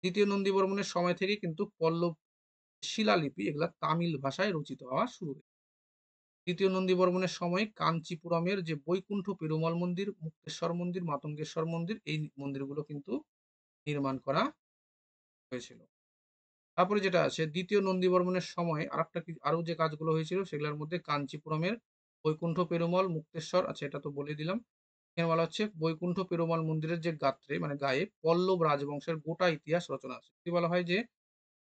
দ্বিতীয় নন্দী বর্মনের সময় থেকে কিন্তু পল্লব শিলালিপি এগুলা তামিল ভাষায় রচিত হওয়া শুরু হয়। দ্বিতীয় নন্দী বর্মনের সময় কাঞ্চিপুরমের যে বৈকুণ্ঠ পেরুমল মন্দির, মুক্তেশ্বর মন্দির, মাতঙ্গেশ্বর মন্দির, এই মন্দিরগুলো কিন্তু নির্মাণ করা হয়েছিল। তারপরে যেটা আছে, দ্বিতীয় নন্দী বর্মনের সময় আরেকটা আরো যে কাজগুলো হয়েছিল সেগুলোর মধ্যে কাঞ্চিপুরমের বৈকুণ্ঠ পেরুমল, মুক্তেশ্বর, আচ্ছা এটা তো বলে দিলাম। এখানে বলা হচ্ছে বৈকুণ্ঠ পেরুমল মন্দিরের যে গাত্রে মানে গায়ে পল্লব রাজবংশের গোটা ইতিহাস রচনা আছে। যদি বলা হয় যে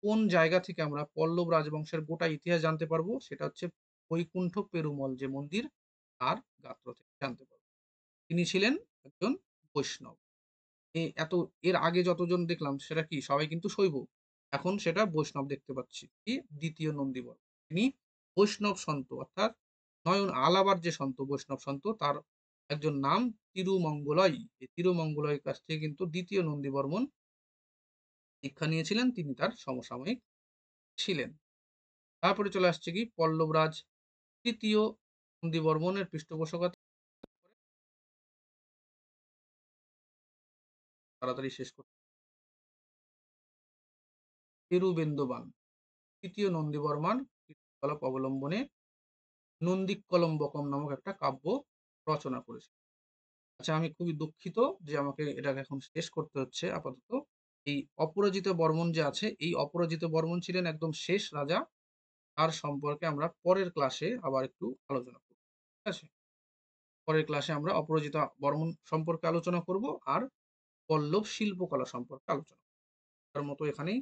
কোন জায়গা থেকে আমরা পল্লব রাজবংশের গোটা ইতিহাস জানতে পারবো, সেটা হচ্ছে বৈকুণ্ঠ পেরুমল যে মন্দির তার গাত্র থেকে জানতে পারবো। তিনি ছিলেন একজন বৈষ্ণব। এত এর আগে যতজন দেখলাম সেটা কি সবাই কিন্তু শৈব, এখন সেটা বৈষ্ণব দেখতে পাচ্ছি। কি? দ্বিতীয় নন্দীবর, তিনি বৈষ্ণব সন্ত, অর্থাৎ নয়ন আলাবার যে সন্ত, বৈষ্ণব সন্ত, তার একজন নাম তিরুমঙ্গলয়। এই তিরুমঙ্গলয়ের কাছ থেকে কিন্তু দ্বিতীয় নন্দী বর্মন দীক্ষা নিয়েছিলেন, তিনি তার সমসাময়িক ছিলেন। তারপরে চলে আসছে কি পল্লবরাজ তৃতীয় নন্দী বর্মনের পৃষ্ঠপোষকতা। তাড়াতাড়ি শেষ করতে, পেরুবেন্দবান, তৃতীয় নন্দীবর্মন কীর্তিকলাপ অবলম্বনে 'নন্দীক্কলম্বকম' নামক একটা কাব্য রচনা করেছিলেন। আচ্ছা, আমি খুবই দুঃখিত যে আমাকে এটাকে এখন শেষ করতে হচ্ছে আপাতত। এই অপরাজিত বর্মন যে আছে, এই অপরাজিত বর্মন ছিলেন একদম শেষ রাজা। তার সম্পর্কে আমরা পরের ক্লাসে আবার একটু আলোচনা করব। ঠিক আছে? পরের ক্লাসে আমরা অপরাজিতা বর্মন সম্পর্কে আলোচনা করব আর পল্লব শিল্পকলা সম্পর্কে আলোচনা করব। তার মতো এখানেই